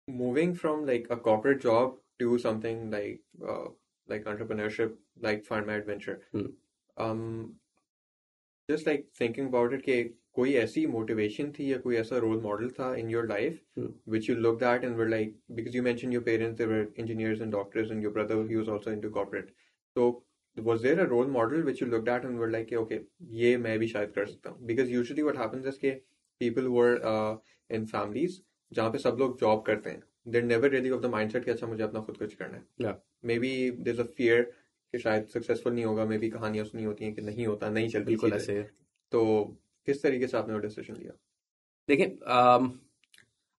moving from like a corporate job to something like entrepreneurship, like Find My Adventure. Just like thinking about it, कि कोई ऐसी motivation थी या कोई ऐसा role model था in your life which you looked at and were like, because you mentioned your parents, they were engineers and doctors, and your brother, he was also into corporate. So was there a role model which you looked at and were like, okay, ये मैं भी शायद कर सकता हूँ? Because usually what happens is कि people who are in families जहाँ पे सब लोग जॉब करते हैं, they're never really of the mindset कि अच्छा मुझे अपना खुद कुछ करना है. Yeah. Maybe there's a fear कि शायद सक्सेसफुल नहीं होगा, मे बी कहानियां सुनी होती हैं कि नहीं होता, नहीं चलती बिल्कुल चीजें. ऐसे है. तो किस तरीके से आपने वो डिसीजन लिया? देखिए,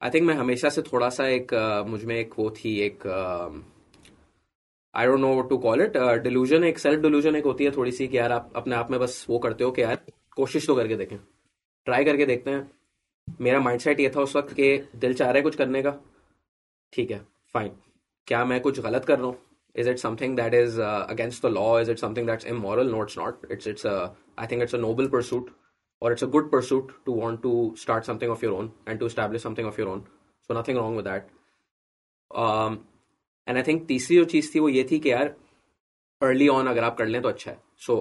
आई थिंक मैं हमेशा से थोड़ा सा एक मुझ में एक वो थी, एक I don't know what to call it, delusion, एक सेल्फ डिल्यूजन एक होती है थोड़ी सी कि यार आप अपने आप में बस वो करते हो कि यार कोशिश तो करके देखें, ट्राई करके देखते हैं. मेरा माइंडसेट ये था उस वक्त कि दिल चाह रहा है कुछ करने का, ठीक है, फाइन. क्या मैं कुछ गलत कर रहा हूँ? Is it something that is against the law? Is it something that's immoral? No, it's not. I think it's a noble pursuit, or it's a good pursuit to want to start something of your own and to establish something of your own. So nothing wrong with that. And I think तीसरी जो चीज़ थी वो ये थी कि यार early on अगर आप कर लें तो अच्छा है. So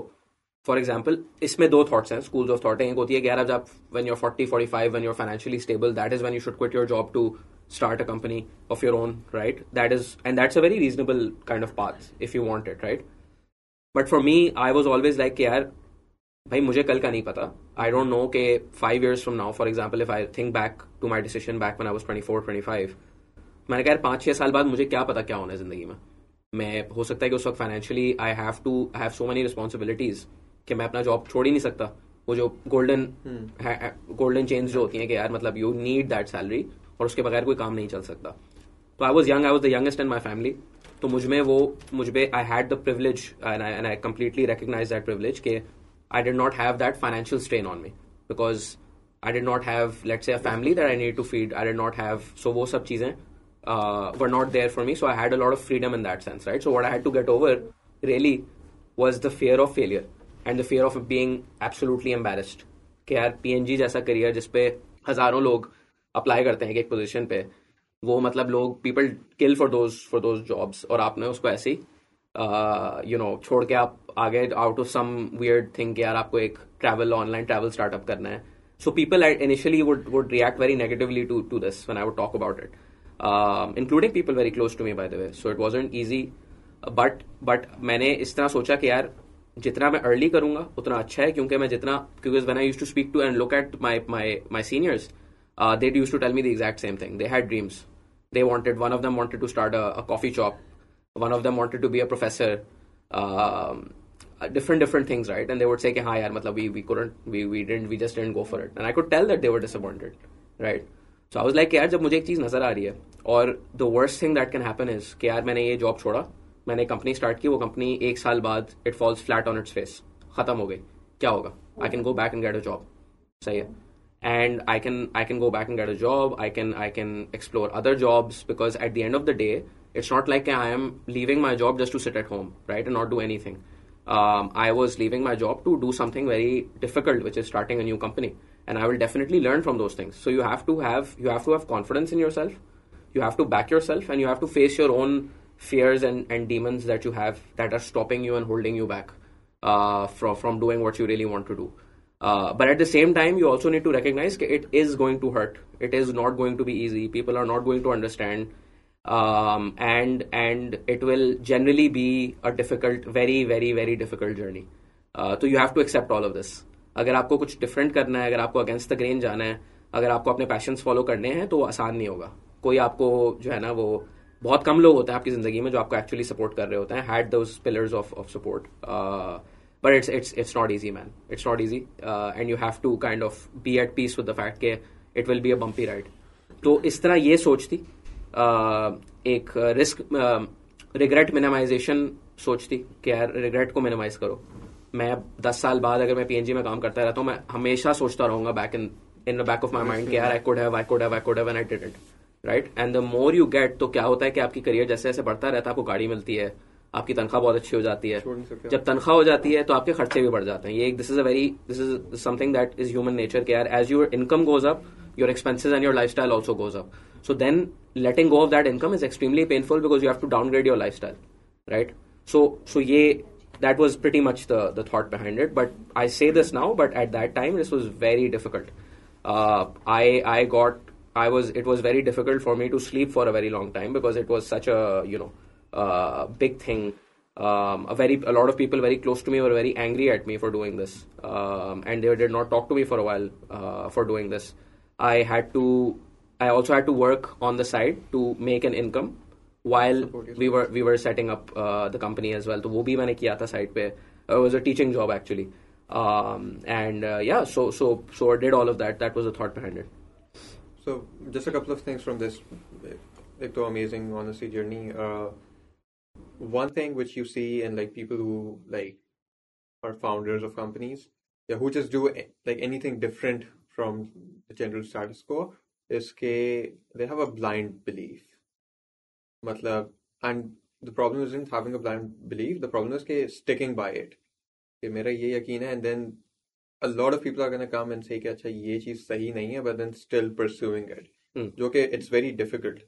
for example, इसमें दो thoughts हैं, schools of thought हैं. एक होती है कि यार जब when you're 40, 45, when you're financially stable, that is when you should quit your job to start a company of your own, right? That's a very reasonable kind of path if you want it, right? But for me, I was always like कि यार भाई मुझे कल का नहीं पता. I don't know कि 5 years from now, for example, if I think back to my decision back when I was 24, 25, मैंने कहा यार 5-6 साल बाद मुझे क्या पता क्या होना है जिंदगी में. मैं हो सकता है कि उस वक्त financially I have so many responsibilities कि मैं अपना जॉब छोड़ ही नहीं सकता. वो जो गोल्डन चेन्स जो होती हैं कि यार मतलब यू नीड दैट सैलरी और उसके बगैर कोई काम नहीं चल सकता. तो I was the youngest in my family. तो मुझ पे I had the privilege and I completely recognise that privilege कि I did not have that financial strain on me because I did not have let's say a family that I need to feed. I did not have, so वो सब चीजें were not there for me, so I had a lot of freedom in that sense, right? So what I had to get over really was the fear of failure and the fear of being absolutely embarrassed कि यार PNG जैसा career जिसपे हजारों लोग apply करते हैं एक position पे, वो मतलब लोग people kill for those jobs, और आपने उसको ऐसे ही छोड़ के आप आगे out of some weird thing कि यार आपको एक ऑनलाइन ट्रैवल स्टार्टअप करना है. So people initially would react very negatively to this when I would talk about it. Including people very close to me, by the way. So it wasn't easy. But मैंने इस तरह सोचा कि यार जितना मैं early करूंगा उतना अच्छा है, because when I used to speak to and look at my seniors, they used to tell me the exact same thing. They had dreams. One of them wanted to start a coffee shop. One of them wanted to be a professor. Different things, right? And they would say कि हाँ यार मतलब we just didn't go for it. And I could tell that they were disappointed, right? So I was like यार जब मुझे एक चीज़ नज़र आ रही है, और the worst thing that can happen is कि यार मैंने ये जॉब छोड़ा, मैंने कंपनी स्टार्ट की, वो कंपनी 1 साल बाद it falls flat on its face, ख़त्म हो गई, क्या होगा? I can go back and get a job, सही है, and I can go back and get a job, I can explore other jobs, because at the end of the day it's not like I am leaving my job just to sit at home, right, and not do anything. I was leaving my job to do something very difficult, which is starting a new company. And I will definitely learn from those things. So you have to have confidence in yourself. You have to back yourself, and you have to face your own fears and demons that you have that are stopping you and holding you back from doing what you really want to do. But at the same time, you also need to recognize that it is going to hurt. It is not going to be easy. People are not going to understand, and it will generally be a difficult, very, very, very difficult journey. So you have to accept all of this. अगर आपको कुछ different करना है, अगर आपको against the grain जाना है, अगर आपको अपने पैशंस फॉलो करने हैं, तो वो आसान नहीं होगा. कोई आपको जो है ना, वो बहुत कम लोग होते हैं आपकी जिंदगी में जो आपको एक्चुअली सपोर्ट कर रहे होते हैं, had those pillars of support. But it's not easy man, it's not easy, and you have to kind of be at peace with the fact के it will be a bumpy ride. तो इस तरह ये सोच थी, एक risk regret minimisation सोच थी कि यार रिग्रेट को मिनिमाइज करो. मैं 10 साल बाद अगर मैं PNG में काम करता रहता हूँ, मैं हमेशा सोचता रहूंगा back in the back of my mind कि यार I could have and I didn't, right. And the more you get, तो क्या होता है कि आपकी करियर जैसे जैसे बढ़ता रहता है, आपको गाड़ी मिलती है, आपकी तनख्वाह बहुत अच्छी हो जाती है. जब तनख्वाह हो जाती है तो आपके खर्चे भी बढ़ जाते हैं. ये this is something that is human nature के यार as your income goes up, your expenses and your lifestyle also goes up. So then letting go of that income is extremely painful because you have to downgrade your lifestyle, right. सो ये that was pretty much the thought behind it. But I say this now, but at that time this was very difficult. It was very difficult for me to sleep for a very long time because it was such a big thing. A lot of people very close to me were very angry at me for doing this, and they did not talk to me for a while for doing this. I also had to work on the side to make an income while we were setting up the company as well. तो वो भी मैंने किया था side पे. It was a teaching job actually, so I did all of that. That was the thought behind it. So just a couple of things from this, like the amazing honesty journey. One thing which you see in like people who like are founders of companies, yeah, who just do like anything different from the general status quo, is that they have a blind belief. Matlab, and the problem isn't having a blind belief. The problem is sticking by it. कि मेरा ये यकीन है, and then a lot of people are going to come and say कि अच्छा ये चीज़ सही नहीं है, but then still pursuing it. जो कि it's very difficult.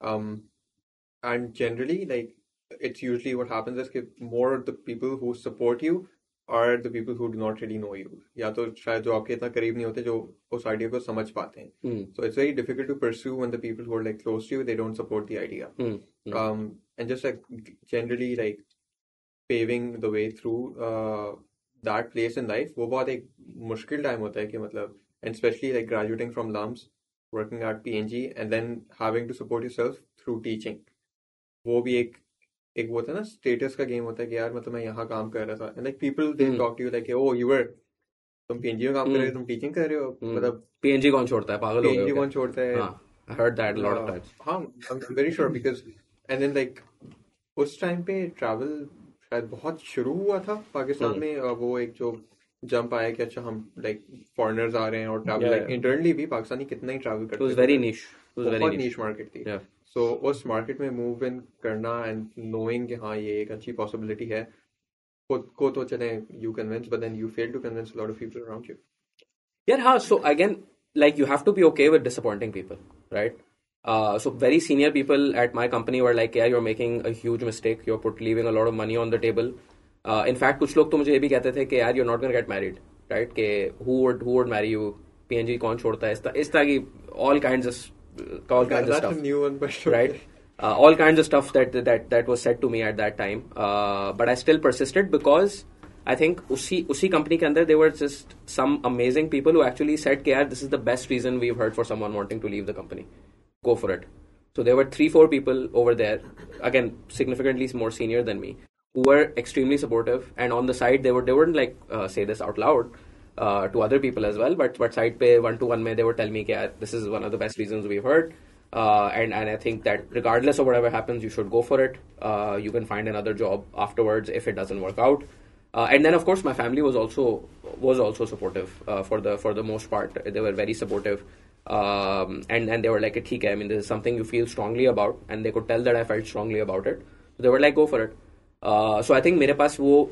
And generally, like, it's usually what happens is कि more the people who support you are the people who do not really know you. या तो शायद जो आपके इतना करीब नहीं होते जो उस idea को समझ पाते हैं. So it's very difficult to pursue when the people who are like close to you, they don't support the idea. And just like generally like paving the way through that place in life, वो बहुत एक मुश्किल time होता है कि मतलब, and especially like graduating from LUMS, working at PNG, and then having to support yourself through teaching. वो भी एक वो होता है ना, status का game होता है कि यार मतलब मैं यहाँ काम कर रहा था, and like people they talk to you like oh तुम PNG में काम कर रहे हो, तुम teaching कर रहे हो, मतलब PNG कौन छोड़ता है, पागल हो गए हो PNG कौन छोड़ता है. I heard that a lot of times. हाँ, I'm very sure because and then like उस time पे travel शायद बहुत शुरू हुआ था पाकिस्तान में. वो एक जो जंप आया कि अच्छा हम लाइक फॉरेनर्स आ रहे हैं और ट्रैवल लाइक इंटरनली भी पाकिस्तानी कितना ही ट्रैवल करते थे. बहुत नीश मार्केट थी. सो उस मार्केट में मूव इन करना एंड नोइंग कि हाँ ये एक अच्छी पॉसिबिलिटी है, खुद को तो चले you convince but then you fail to convince a lot of people around you. यार हाँ, so again like you have to be okay with disappointing people, right? So very senior people at my company were like, yeah, you're making a huge mistake. You're leaving a lot of money on the table. In fact, कुछ लोग तो मुझे ये भी कहते थे कि यार you're not going to get married, right? कि who would marry you? PNG कौन छोड़ता है? इस तरह की all kinds of stuff. That's a new one, but right? All kinds of stuff that was said to me at that time. But I still persisted because I think उसी company के अंदर there were just some amazing people who actually said कि यार this is the best reason we've heard for someone wanting to leave the company. Go for it. So there were 3-4 people over there, again significantly more senior than me, who were extremely supportive, and on the side they wouldn't like say this out loud to other people as well, but side pe 1-to-1 mein they would tell me कि यार this is one of the best reasons we've heard, and I think that regardless of whatever happens you should go for it. You can find another job afterwards if it doesn't work out. And then of course my family was also supportive for the most part. They were very supportive, and they were like ठीक है, I mean this is something you feel strongly about, and they could tell that I felt strongly about it, so they were like go for it. So I think मेरे पास वो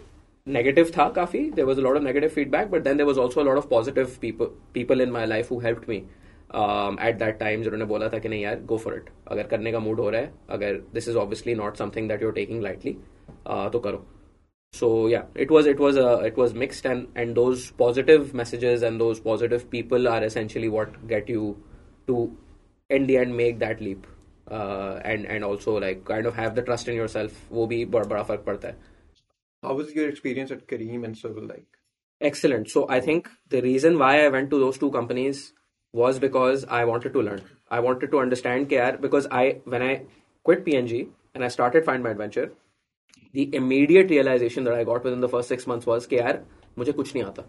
negative था काफी. There was a lot of negative feedback, but then there was also a lot of positive people in my life who helped me at that time, जिन्होंने बोला था कि नहीं यार go for it, अगर करने का मूड हो रहा है, अगर this is obviously not something that you're taking lightly, तो करो. So yeah, it was mixed, and those positive messages and those positive people are essentially what get you to in the end make that leap, and also like kind of have the trust in yourself. वो भी बड़ा फर्क पड़ता है. How was your experience at Careem and Civil like? Excellent. So I think the reason why I went to those two companies was because I wanted to learn. I wanted to understand because when I quit PNG and I started Find My Adventure, the immediate realization that I got within the first 6 months was कि यार मुझे कुछ नहीं आता.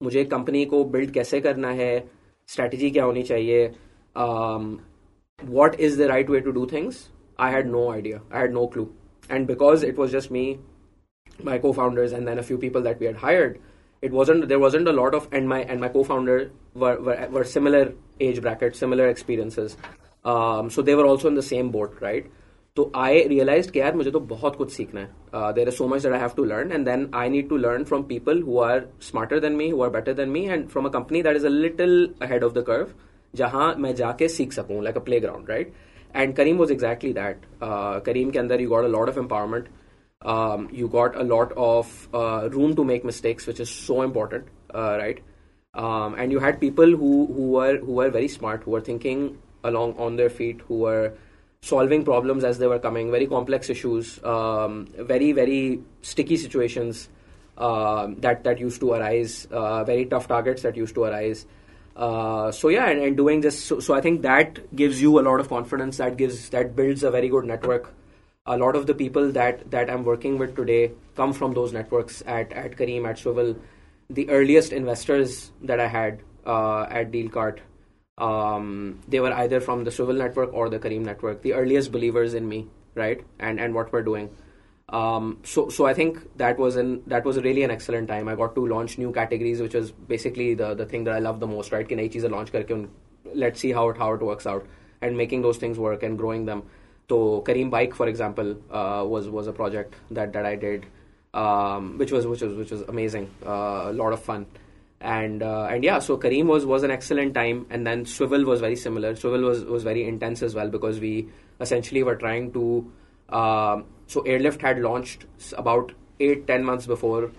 मुझे company को build कैसे करना है, स्ट्रैटेजी क्या होनी चाहिए, what is the right way to do things, I had no idea. I had no clue. And because it was just me, my co-founders, and then a few people that we had hired, there wasn't a lot of, and my co-founder were similar age bracket, similar experiences, so they were also in the same boat, right? So I realized कि यार मुझे तो बहुत कुछ सीखना है. There is so much that I have to learn, and then I need to learn from people who are smarter than me, who are better than me, and from a company that is a little ahead of the curve, जहाँ मैं जाके सीख सकूँ, like a playground, right? And Careem was exactly that. Careem के अंदर you got a lot of empowerment. You got a lot of room to make mistakes, which is so important, right? And you had people who were very smart, who were thinking along on their feet, who were solving problems as they were coming, very complex issues, very very sticky situations that used to arise, very tough targets that used to arise. So yeah, and doing this, so I think that gives you a lot of confidence. That builds a very good network. A lot of the people that I'm working with today come from those networks at Careem, at Swivel. The earliest investors that I had at Dealcart, they were either from the Swivel network or the Careem network. The earliest believers in me, right, and what we're doing. So I think that was really an excellent time. I got to launch new categories, which was basically the thing that I love the most, right? कि नई चीजें launch करके let's see how it works out, and making those things work and growing them. So Careem Bike, for example, was a project that I did, which was amazing, a lot of fun, and yeah. So Careem was an excellent time, and then Swivel was very similar. Swivel was very intense as well, because we essentially were trying to. So Airlift had launched about 8-10 months before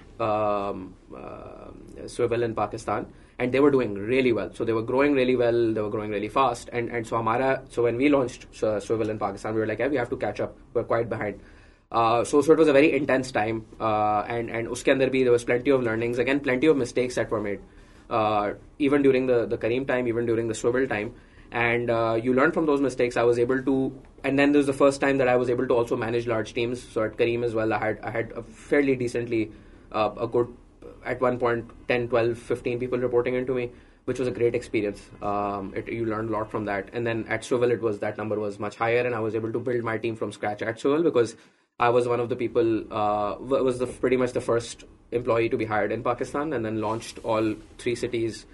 Swivel in Pakistan, and they were doing really well. So they were growing really well, they were growing really fast, and so when we launched Swivel in Pakistan, we were like, yeah, we have to catch up. We're quite behind. So it was a very intense time, and uske andar bhi there was plenty of learnings, again plenty of mistakes that were made, even during the Careem time, even during the Swivel time. And you learn from those mistakes. I was able to, and then there was the first time that I was able to also manage large teams. So at Careem as well, I had a fairly decently a good, at one point, 10, 12, 15 people reporting into me, which was a great experience. You learned a lot from that. And then at Swivel, that number was much higher, and I was able to build my team from scratch at Swivel, because I was one of the people, pretty much the first employee to be hired in Pakistan, and then launched all 3 cities,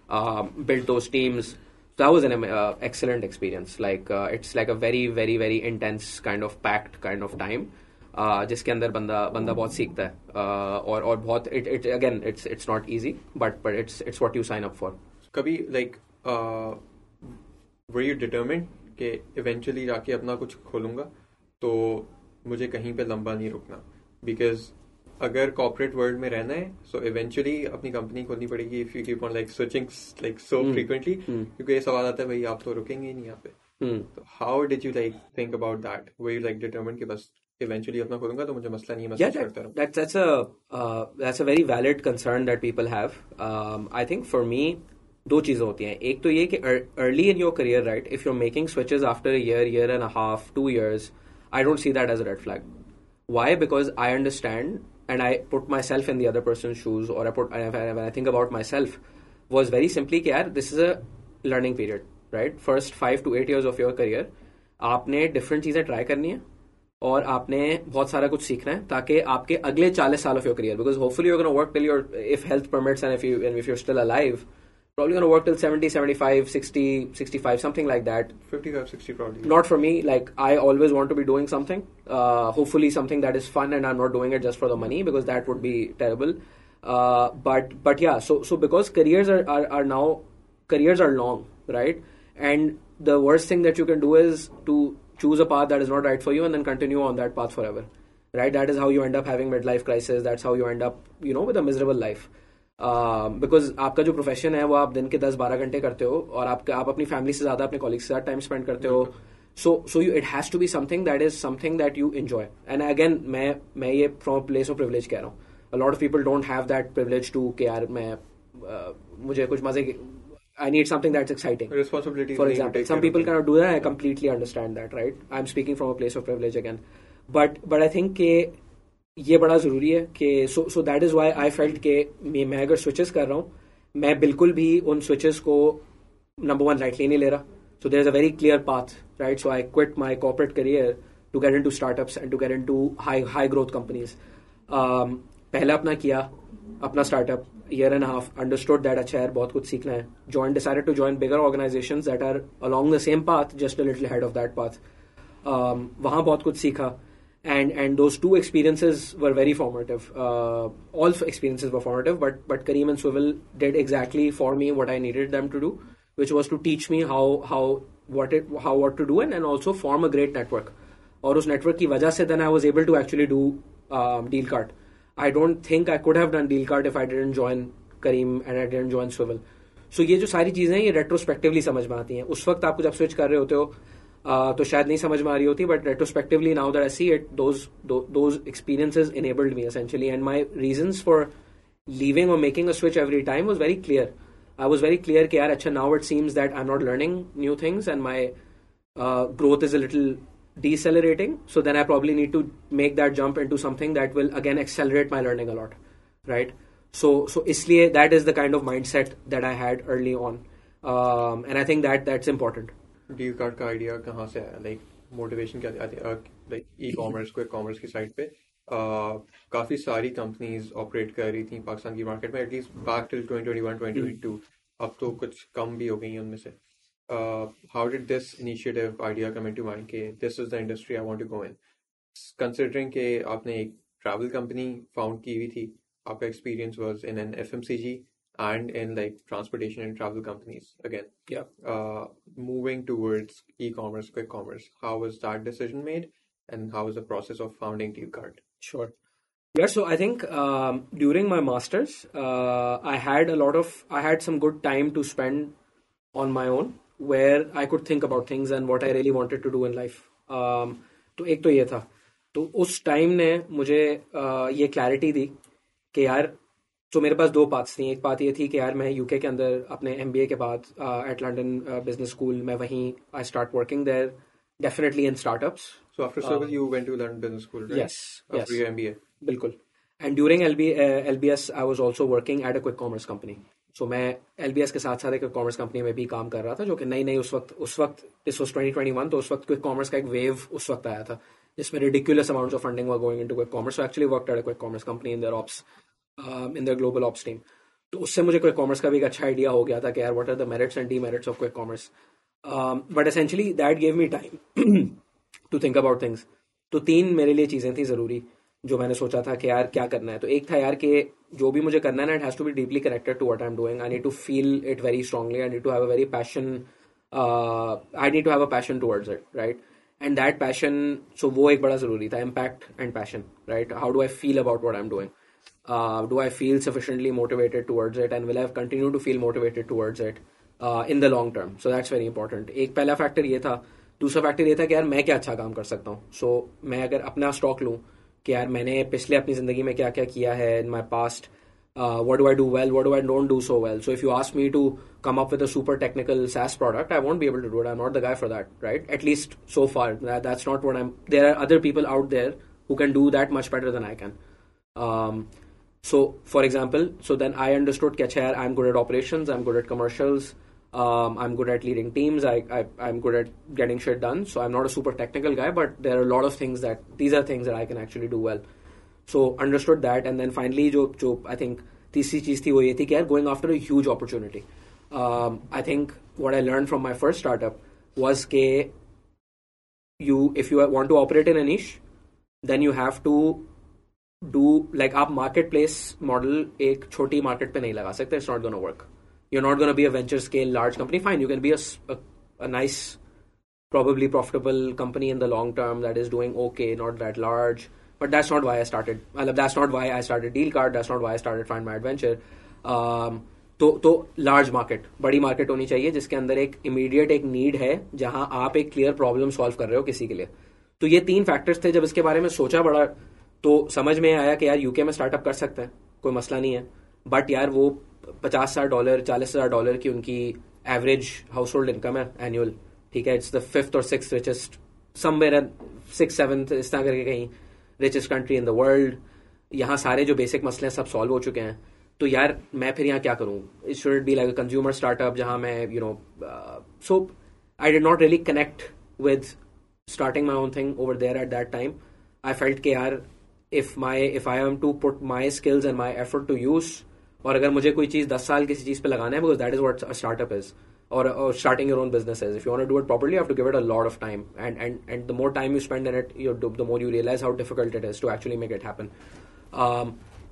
built those teams. That was an excellent experience. Like it's like a very very very intense kind of packed kind of time, जिसके अंदर बंदा बहुत सीखता है, और बहुत it again it's not easy, but it's what you sign up for. कभी like were you determined कि eventually जाके अपना कुछ खोलूंगा, तो मुझे कहीं पे लंबा नहीं रुकना, because अगर कॉर्पोरेट वर्ल्ड में रहना है, सो इवेंचुअली अपनी कंपनी खोलनी पड़ेगी, if you keep on like switching like so frequently, क्योंकि ये सवाल आता है भाई आप तो रुकेंगे ही नहीं यहाँ पे. तो how did you like think about that? Were you like determined कि बस इवेंचुअली अपना खोलूंगा तो मुझे मसला नहीं है, मैं स्विच करता रहूं? That's a very valid concern that people have. I think for me, 2 चीजें होती हैं. एक तो ये कि early in your career, right, if you're making switches after a year and a half, 2 years, I don't see that as a red flag. Why? Because I understand, and I put myself in the other person's shoes, or when I think about myself, was very simply कि यार, this is a learning period, right? First 5 to 8 years of your career, आपने different चीजें try करनी है, और आपने बहुत सारा कुछ सीखना है, ताकि आपके अगले 40 साल of your career, because hopefully you're going to work till if health permits, and if you're still alive, probably going to work till 70, 75, 60, 65, something like that. 55, 60 probably. Not for me. Like, I always want to be doing something. Hopefully something that is fun, and I'm not doing it just for the money, because that would be terrible. But yeah, so because careers are now, careers are long, right? And the worst thing that you can do is to choose a path that is not right for you and then continue on that path forever, right? That is how you end up having midlife crisis. That's how you end up, with a miserable life. Because आपका जो profession है वो आप दिन के 10-12 घंटे करते हो, और आप अपनी फैमिली से ज़्यादा अपने कॉलीग के साथ टाइम स्पेंड करते हो. So it has to be something that you enjoy. And again, मैं ये from a place of privilege कह रहा हूँ. A lot of people don't have that privilege to कि यार मुझे कुछ मजे, I need something that's exciting. Responsibility. For example, some people cannot do that. I completely understand that, right? I'm speaking from a place of privilege again. But I think कि ये बड़ा ज़रूरी है कि so that is why I felt कि मैं अगर switches कर रहा हूँ, मैं बिल्कुल भी उन switches को number one lightly नहीं ले रहा. So there's a very clear path, right? So I quit my corporate career to get into startups and to get into high growth companies. पहला अपना किया, अपना startup, year and a half, understood that अच्छा यार बहुत कुछ सीखना है. Decided to join bigger organizations that are along the same path, just a little ahead of that path. वहाँ बहुत कुछ सीखा. And those 2 experiences were very formative. All experiences were formative, but Careem and Swivel did exactly for me what I needed them to do, which was to teach me what to do, and also form a great network. और उस network की वजह से then I was able to actually do Deal Cart. I don't think I could have done Deal Cart if I didn't join Kareem and I didn't join Swivel. So ये जो सारी चीज़ें हैं ये रेट्रोस्पेक्टिवली समझ में आती हैं. उस वक्त आपको जब स्विच कर रहे होते हो तो शायद नहीं समझ में आ रही होती, but retrospectively now that I see it, those experiences enabled me essentially, and my reasons for leaving or making a switch every time was very clear. I was very clear कि यार अच्छा, now it seems that I'm not learning new things and my growth is a little decelerating, so then I probably need to make that jump into something that will again accelerate my learning a lot, right? So इसलिए that is the kind of mindset that I had early on, and I think that's important. Deal card का idea कहाँ से आया? Like motivation क्या थी? Like e commerce, quick commerce की side पे काफ़ी सारी कंपनीज ऑपरेट कर रही थी पाकिस्तान की मार्केट में, एटलीस्ट बैक टिल 2021 2022. अब तो कुछ कम भी हो गई हैं उनमें से. How did this initiative idea come into mind के this is the industry I want to go in, considering कि आपने एक ट्रैवल कंपनी फाउंड की हुई थी, आपका experience was in an FMCG and in like transportation and travel companies again. Yeah. Moving towards e-commerce, quick commerce, how was that decision made and how was the process of founding Dealcart? Sure. Yeah, so I think during my masters, I had some good time to spend on my own where I could think about things and what I really wanted to do in life. तो एक तो ये था, तो उस time ने मुझे ये क्लैरिटी दी कि यार, तो मेरे पास दो पाथ्स थी. एक बात ये थी कि यार मैं यूके के अंदर अपने एमबीए के बाद एट लंडन बिजनेस स्कूल में वहीं I start working there, definitely in startups. So after Civil, you went to London Business School, right? Yes. After your MBA. बिल्कुल. And during LBS, I was also working at a quick commerce company. So मैं LBS के साथ साथ एक commerce company में भी काम कर रहा था, जो कि नई उस वक्त दिस वाज 2021, तो उस वक्त क्विक कॉमर्स का एक वेव उस वक्त आया था जिसमें ridiculous amounts of funding were going into quick commerce. So I actually worked at a quick commerce company in their ops, in their global ops team. तो उससे मुझे क्विक कॉमर्स का भी एक अच्छा आइडिया हो गया था कि यार what are the merits and demerits of quick commerce. But essentially that gave me time to think about things. तो तीन मेरे लिए चीज़ें थी ज़रूरी जो मैंने सोचा था कि यार क्या करना है. तो एक था यार कि जो भी मुझे करना है ना, it has to be deeply connected to what I am doing. I need to feel it very strongly. I need to have a very passion. I need to have a passion towards it, right? And that passion, so वो एक बड़ा ज़रूरी था, impact and passion, right? How do I feel about what I am doing? Do I feel sufficiently motivated towards it, and will I continue to feel motivated towards it in the long term? So that's very important. एक पहला factor ये था. दूसरा factor ये था कि यार मैं क्या अच्छा काम कर सकता हूँ. So मैं अगर अपना स्टॉक लूँ कि यार मैंने पिछले अपनी ज़िंदगी में क्या क्या किया है in my past, what do I do well, what do I don't do so well. So if you ask me to come up with a super technical SaaS product, I won't be able to do it. I'm not the guy for that, right? At least so far. That's not what I'm. There are other people out there who can do that much better than I can. So, for example, so then I understood that I'm good at operations, I'm good at commercials, I'm good at leading teams, I'm good at getting shit done. So I'm not a super technical guy, but there are a lot of things these are things that I can actually do well. So understood that, and then finally, जो I think तीसरी चीज़ थी वो ये थी कि यार going after a huge opportunity. I think what I learned from my first startup was कि if you want to operate in a niche, then you have to do like आप market place model एक छोटी market पे नहीं लगा सकते. It's not gonna work. You are not gonna be a venture scale large company. Fine, you can be a nice probably profitable company in the long term that is doing okay, not that large, but that's not why I started. That's not why I started Dealcart. That's not why I started Find My Adventure. तो large market, बड़ी market होनी चाहिए जिसके अंदर एक immediate एक need है, जहां आप एक क्लियर प्रॉब्लम सॉल्व कर रहे हो किसी के लिए. तो ये तीन फैक्टर्स थे. जब इसके बारे में सोचा बड़ा तो समझ में आया कि यार यूके में स्टार्टअप कर सकते हैं, कोई मसला नहीं है, बट यार वो $50,000 $40,000 की उनकी एवरेज हाउस होल्ड इनकम है एनुअल. ठीक है, it's the 5th or 6th richest, somewhere 6th 7th इस तरह करके कहीं richest country in the world. यहाँ सारे जो बेसिक मसले हैं सब सॉल्व हो चुके हैं. तो यार मैं फिर यहाँ क्या करूँ? It should be like a consumer startup जहाँ मैं so I did not really connect with starting my own thing over there at that time. I felt कि यार if I am to put my skills and my effort to use, और अगर मुझे कोई चीज़ 10 साल किसी चीज़ पे लगाना है, because that is what a startup is, or starting your own business is. If you want to do it properly, you have to give it a lot of time, and the more time you spend in it, the more you realize how difficult it is to actually make it happen.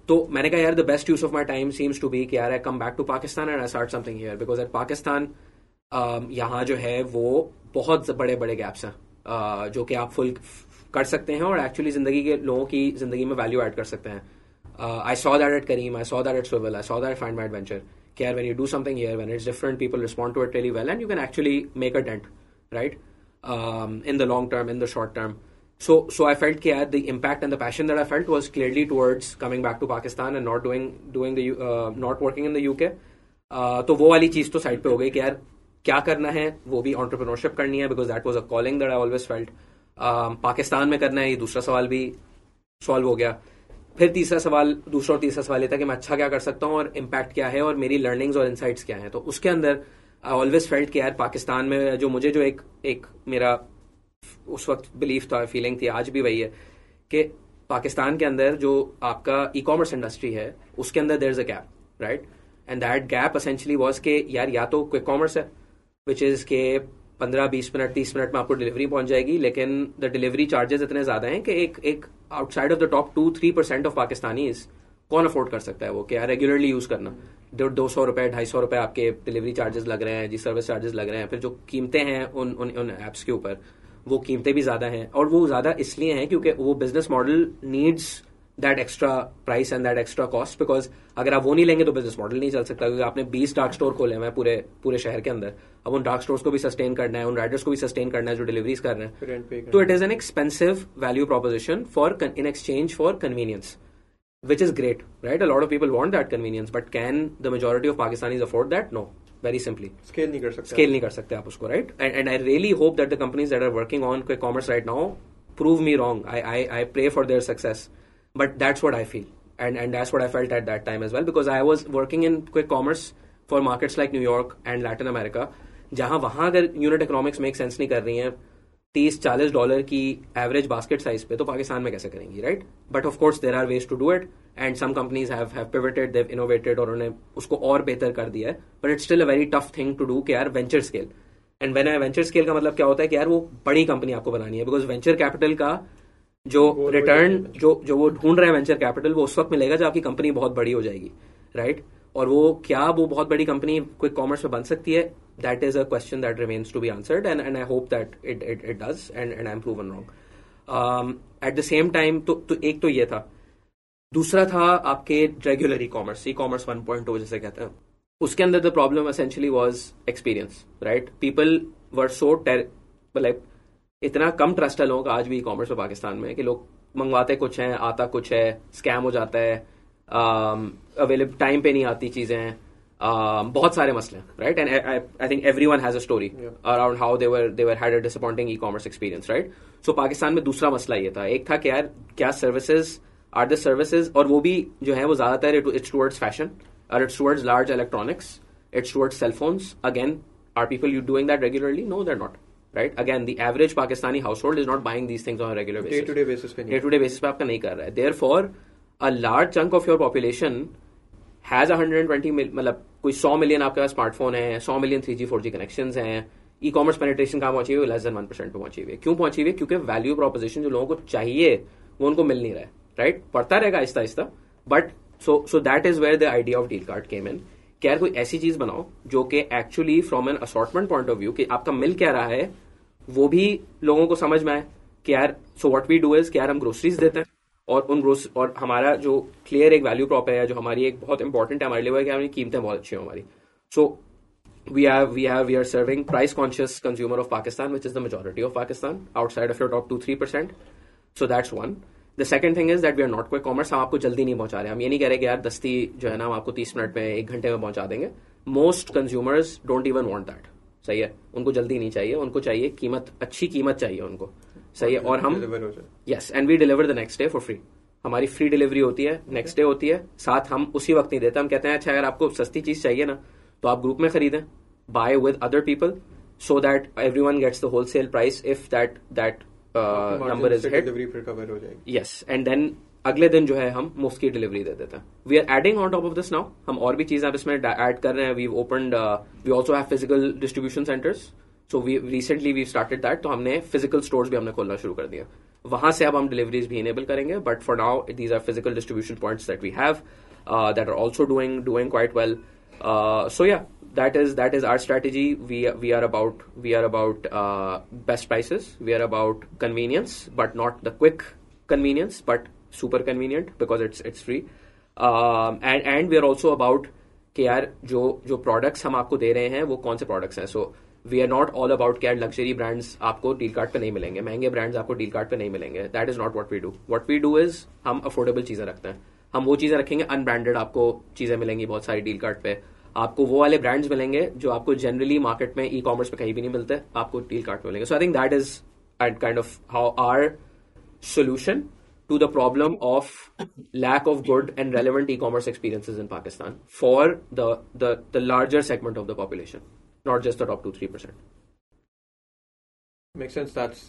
तो मैंने कहा यार the best use of my time seems to be कि यार I come back to Pakistan and I start something here, because at Pakistan यहाँ जो है वो बहुत बड़े बड़े गैप्स हैं जो कि आप फुल कर सकते हैं और एक्चुअली जिंदगी के लोगों की जिंदगी में वैल्यू ऐड कर सकते हैं. I saw that at Careem, I saw that at Swvl, I saw that Find My Adventure. कि यार when you do something here, when it's different, people respond to it really well and you can actually make a dent, right, in the long term, in the short term. So I felt that the impact and the passion that I felt was clearly towards coming back to Pakistan and not doing the not working in the UK. तो वो वाली चीज तो side पे हो गई कि यार क्या करना है, वो भी entrepreneurship करनी है, because that was a calling that I always felt. Pakistan में करना है, ये दूसरा सवाल भी सॉल्व हो गया. फिर दूसरा और तीसरा सवाल ये था कि मैं अच्छा क्या कर सकता हूँ और इम्पैक्ट क्या है और मेरी लर्निंग्स और इनसाइट्स क्या हैं. तो उसके अंदर आई ऑलवेज फेल्ट कि यार पाकिस्तान में जो मुझे जो एक मेरा उस वक्त बिलीफ था, फीलिंग थी, आज भी वही है कि पाकिस्तान के अंदर जो आपका ई कॉमर्स इंडस्ट्री है उसके अंदर there is a gap, right. And that gap essentially was के यार या तो क्विक कॉमर्स है विच इज के 15-20 मिनट 30 मिनट में आपको डिलीवरी पहुंच जाएगी, लेकिन द डिलीवरी चार्जेस इतने ज्यादा हैं कि एक outside of the top 2-3% of Pakistanis कौन अफोर्ड कर सकता है वो क्या रेगुलरली यूज करना. 200 रुपए 250 रुपए आपके डिलीवरी चार्जेस लग रहे हैं जी, सर्विस चार्जेस लग रहे हैं. फिर जो कीमतें हैं उन एप्स के ऊपर, वो कीमतें भी ज्यादा हैं और वो ज्यादा इसलिए हैं क्योंकि वो business model needs that extra price and that extra cost. Because अगर आप वो नहीं लेंगे तो बिजनेस मॉडल नहीं चल सकता, क्योंकि आपने 20 डार्क स्टोर खोले हुए हैं पूरे शहर के अंदर. अब उन डार्क स्टोर्स को भी सस्टेन करना है, उन राइडर्स को भी सस्टेन करना है जो डिलीवरीज कर रहे हैं. तो it is an expensive value proposition for in exchange for convenience, which is great, right? A lot of people want that convenience, but can the majority of Pakistanis afford that? No, very simply. Scale नहीं कर सकते आप उसको, right? And I really hope that the companies that are working on quick commerce right now prove me wrong. I pray for their success, but that's what I feel, and that's what I felt at that time as well, because I was working in quick commerce for markets like New York and Latin America, जहाँ वहाँ अगर unit economics make sense नहीं कर रही हैं $30-40 की average basket size पे, तो पाकिस्तान में कैसे करेंगी, right. But of course there are ways to do it and some companies have pivoted, they have innovated और उन्होंने उसको और बेहतर कर दिया है. But it's still a very tough thing to do कि यार venture scale. And when I venture scale का मतलब क्या होता है कि यार वो बड़ी कंपनी आपको बनानी है, बिकॉज वेंचर कैपिटल का जो रिटर्न जो वो ढूंढ रहे हैं वेंचर कैपिटल, वो उस वक्त मिलेगा जब आपकी कंपनी बहुत बड़ी हो जाएगी, राइट. और वो बहुत बड़ी कंपनी क्विक कॉमर्स में बन सकती है, that is a question that remains to be answered, and I hope that it does, and I'm proven wrong. At the same time, तो एक तो ये था. दूसरा था आपके रेगुलर ई कॉमर्स 1.0 जैसे कहते हैं. उसके अंदर the problem essentially was experience, right. People were so like इतना कम ट्रस्ट है लोगों का आज भी ई कॉमर्स में पाकिस्तान में कि लोग मंगवाते कुछ हैं, आता कुछ है, स्कैम हो जाता है, अवेलेबल टाइम पे नहीं आती चीजें, बहुत सारे मसले, right. And I think everyone has a story around how they were had a disappointing e commerce experience, right. So Pakistan में दूसरा मसला ये था. एक था कि यार क्या सर्विसेज आर द सर्विसेज, और वो भी जो है वो ज्यादातर इट्स टुवर्ड्स फैशन और it's towards large electronics, it's towards cell phones. Again, are people you doing that regularly? No, they are not, right? Again, the average Pakistani household is not buying these things on a regular basis. Day-to-day basis पे आपका नहीं कर रहा है. Therefore, a large chunk of your population has 120 मतलब कोई 100 million आपके पास smartphone है, 100 मिलियन 3G 4G कनेक्शंस हैं. ई कॉमर्स पेनिट्रेशन कहाँ पहुंची हुई है? less than 1% पे पहुंची हुई है. क्यों पहुंची हुई है? क्योंकि वैल्यू प्रोपोजिशन जो लोगों को चाहिए वो उनको मिल नहीं रहा है, राइट. बढ़ता रहेगा आहिस्ता आहिस्ता, but so that is where the idea of deal card came in. कि यार कोई ऐसी चीज बनाओ जो कि actually from an assortment point of view कि आपका मिल क्या रहा है वो भी लोगों को समझ में आए कि यार so what we do is कि यार हम ग्रोसरीज देते हैं और हमारा जो क्लियर एक वैल्यू प्रॉप है, जो हमारी एक बहुत इंपॉर्टेंट है हमारे लिए, वो है कि हमारी कीमतें बहुत अच्छी हो हमारी. सो we are serving price conscious consumer of Pakistan, which is the majority of Pakistan outside of your top 2-3%. So that's one. The second thing is that we are not quick commerce. हम आपको जल्दी नहीं पहुंचा रहे. हम ये नहीं कह रहे कि यार दस्ती जो है ना हम आपको 30 मिनट में 1 घंटे में पहुंचा देंगे. Most consumers don't even want that. सही है, उनको जल्दी नहीं चाहिए, उनको चाहिए कीमत, अच्छी कीमत चाहिए उनको, सही है. और हम yes and we deliver the next day for free. हमारी फ्री डिलीवरी होती है, नेक्स्ट डे होती है, साथ हम उसी वक्त नहीं देते. हम कहते हैं अच्छा अगर आपको सस्ती चीज चाहिए ना तो आप ग्रुप में खरीदें, buy with other people, so that everyone gets the wholesale price if that number is hit. Delivery फिर कवर हो जाएगी. यस, एंड देन अगले दिन जो है हम मुफ्त की डिलीवरी दे देते हैं. We are adding on top of this now. हम और भी चीजें अब इसमें ऐड कर रहे हैं. We opened, we also have physical distribution centres. So we recently we started that. तो हमने फिजिकल स्टोर्स भी हमने खोलना शुरू कर दिया. वहां से अब हम डिलीवरीज भी इनेबल करेंगे. But for now these are physical distribution points that we have that are also doing quite well. So yeah that is our strategy. We are about best prices. We are about convenience, but not the quick convenience, but super convenient because it's free. And we are also about कि यार जो products हम आपको दे रहे हैं वो कौन से प्रोडक्ट्स हैं. So we are not all about कि यार लग्जरी ब्रांड्स आपको डील कार्ड पे नहीं मिलेंगे, महंगे ब्रांड्स आपको डील कार्ड पे नहीं मिलेंगे. That is not what we do. What we do is हम अफोर्डेबल चीजें रखते हैं. हम वो चीजें रखेंगे, अनब्रांडेड आपको चीजें मिलेंगी बहुत सारी डील कार्ड पे. आपको वो वाले ब्रांड्स मिलेंगे जो आपको जनरली मार्केट में ई कॉमर्स पे कहीं भी नहीं मिलते, आपको डील कार्ड पे मिलेंगे. So I think that is kind of how our solution to the problem of lack of good and relevant e-commerce experiences in Pakistan for the larger segment of the population, not just the top 2-3%. Makes sense. That's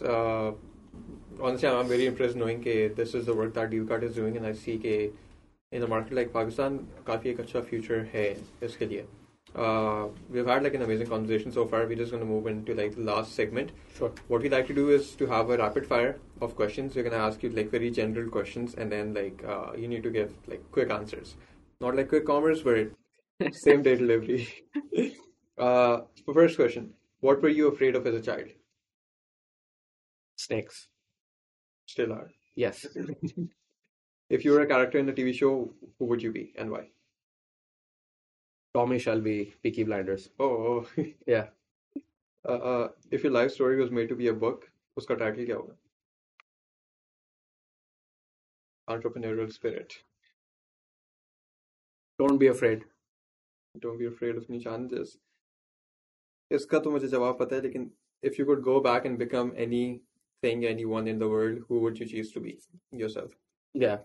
honestly, I'm very impressed knowing that this is the work that Dealcart is doing, and I see that in a market like Pakistan, काफी एक अच्छा future है इसके लिए. We've had like an amazing conversation so far. We're just going to move into like the last segment. Sure. What we like to do is to have a rapid fire of questions. We're going to ask you like very general questions, and then like you need to give like quick answers, not like quick commerce, but same day delivery. So first question: what were you afraid of as a child? Snakes. Still are. Yes. If you were a character in a TV show, who would you be and why? Tommy Shelby, Peaky Blinders. Oh. Yeah. If your life story was made to be a book, उसका title क्या होगा? Entrepreneurial spirit. Don't be afraid. Don't be afraid of new challenges. इसका तो मुझे जवाब पता है, लेकिन if you could go back and become anything, anyone in the world, who would you choose to be yourself? Yeah.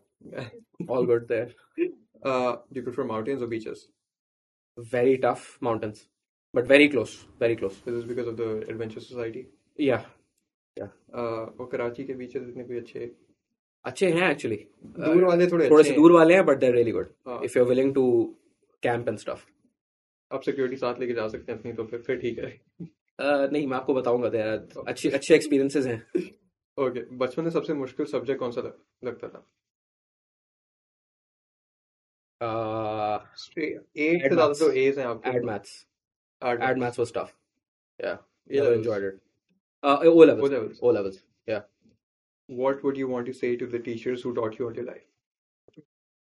All good there. Do you prefer mountains or beaches? Very tough mountains, but very close. Very close. This is because of the Adventure Society. Yeah. और कराची के beaches इतने कोई अच्छे हैं actually. दूर वाले थोड़े थोड़े अच्छे से हैं. दूर वाले हैं, but they're really good. हाँ. If you're willing to camp and stuff. आप सिक्योरिटी साथ लेके जा सकते हैं अपनी, तो फिर ठीक है. नहीं, मैं आपको बताऊंगा. अच्छे एक्सपीरियंसेस हैं. ओके. बचपन में सबसे मुश्किल सब्जेक्ट कौन सा लगता था? 8 से ज़्यादा तो A's हैं आपके. Add maths. Add maths was tough. Yeah. A-levels. Never enjoyed it. O-levels. O-levels. Yeah. What would you want to say to the teachers who taught you all your life?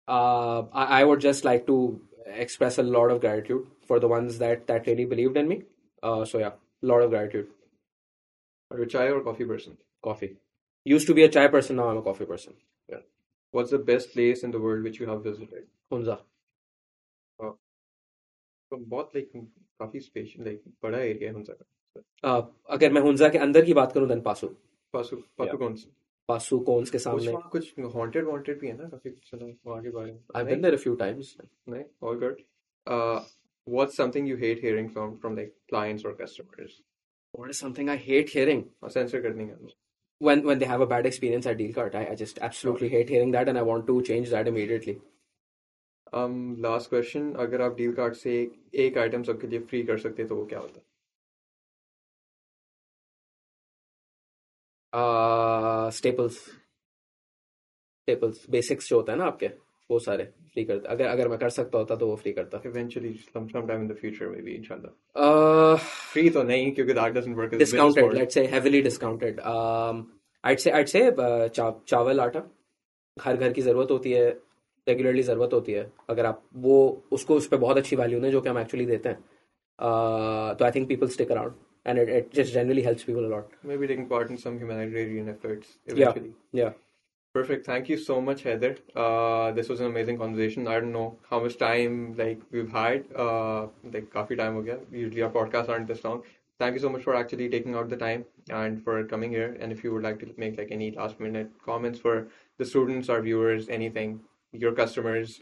I would just like to express a lot of gratitude for the ones that really believed in me. So yeah, a lot of gratitude. Are you a chai or coffee person? Coffee. Used to be a chai person, now I'm a coffee person. Yeah. What's the best place in the world which you have visited? Hunza. तो बहुत like काफी special like बड़ा area है हुंजा का. अगर मैं हुंजा के अंदर की बात करूं, then पासू. पासू कौन सा? पासू कोन्स के सामने. कुछ haunted भी है ना, काफी सुना वहाँ के बारे में. I've been there a few times. नहीं, all good. What's something you hate hearing from like clients or customers? What is something I hate hearing? Censor करनी है. When they have a bad experience at Dealcart, I just absolutely hate hearing that, and I want to change that immediately. Last question. अगर आप Dealcart से एक item सबके लिए free कर सकते तो वो क्या होता? Staples basics जो होता है ना आपके, वो सारे फ्री करता. अगर मैं कर सकता होता तो वो फ्री करता. Eventually, sometime in the future, maybe, inshallah. Free तो नहीं, क्योंकि that doesn't work as discounted. Let's say heavily discounted. I'd say चावल आटा हर घर की जरूरत होती है, रेगुलरली जरूरत होती है. अगर आप वो उसको उस पर बहुत अच्छी वैल्यू दें जो कि हम एक्चुअली देते हैं, तो I think people stick around, and it just generally helps people a lot. Maybe taking part in some humanitarian efforts eventually. Yeah. Perfect. Thank you so much, Heather. This was an amazing conversation. I don't know how much time like we've had. Like काफी time हो गया. Usually our podcasts aren't this long. Thank you so much for actually taking out the time and for coming here. And if you would like to make like any last minute comments for the students, our viewers, anything, your customers.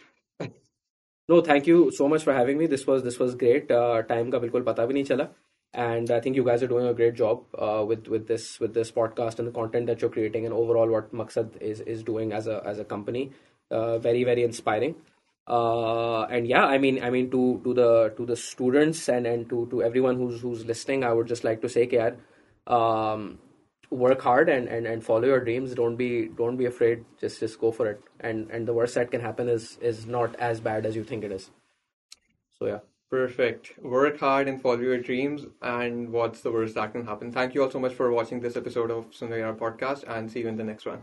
No, thank you so much for having me. This was great. Time का बिल्कुल पता भी नहीं चला. And I think you guys are doing a great job with this podcast and the content that you're creating, and overall what Maqsad is doing as a company. Very, very inspiring. And yeah, I mean to the students and to everyone who's listening, I would just like to say that work hard and follow your dreams. Don't be afraid. Just go for it. And the worst that can happen is not as bad as you think it is. So yeah. Perfect. Work hard and follow your dreams. And what's the worst that can happen? Thank you all so much for watching this episode of Suno Yaar podcast, and see you in the next one.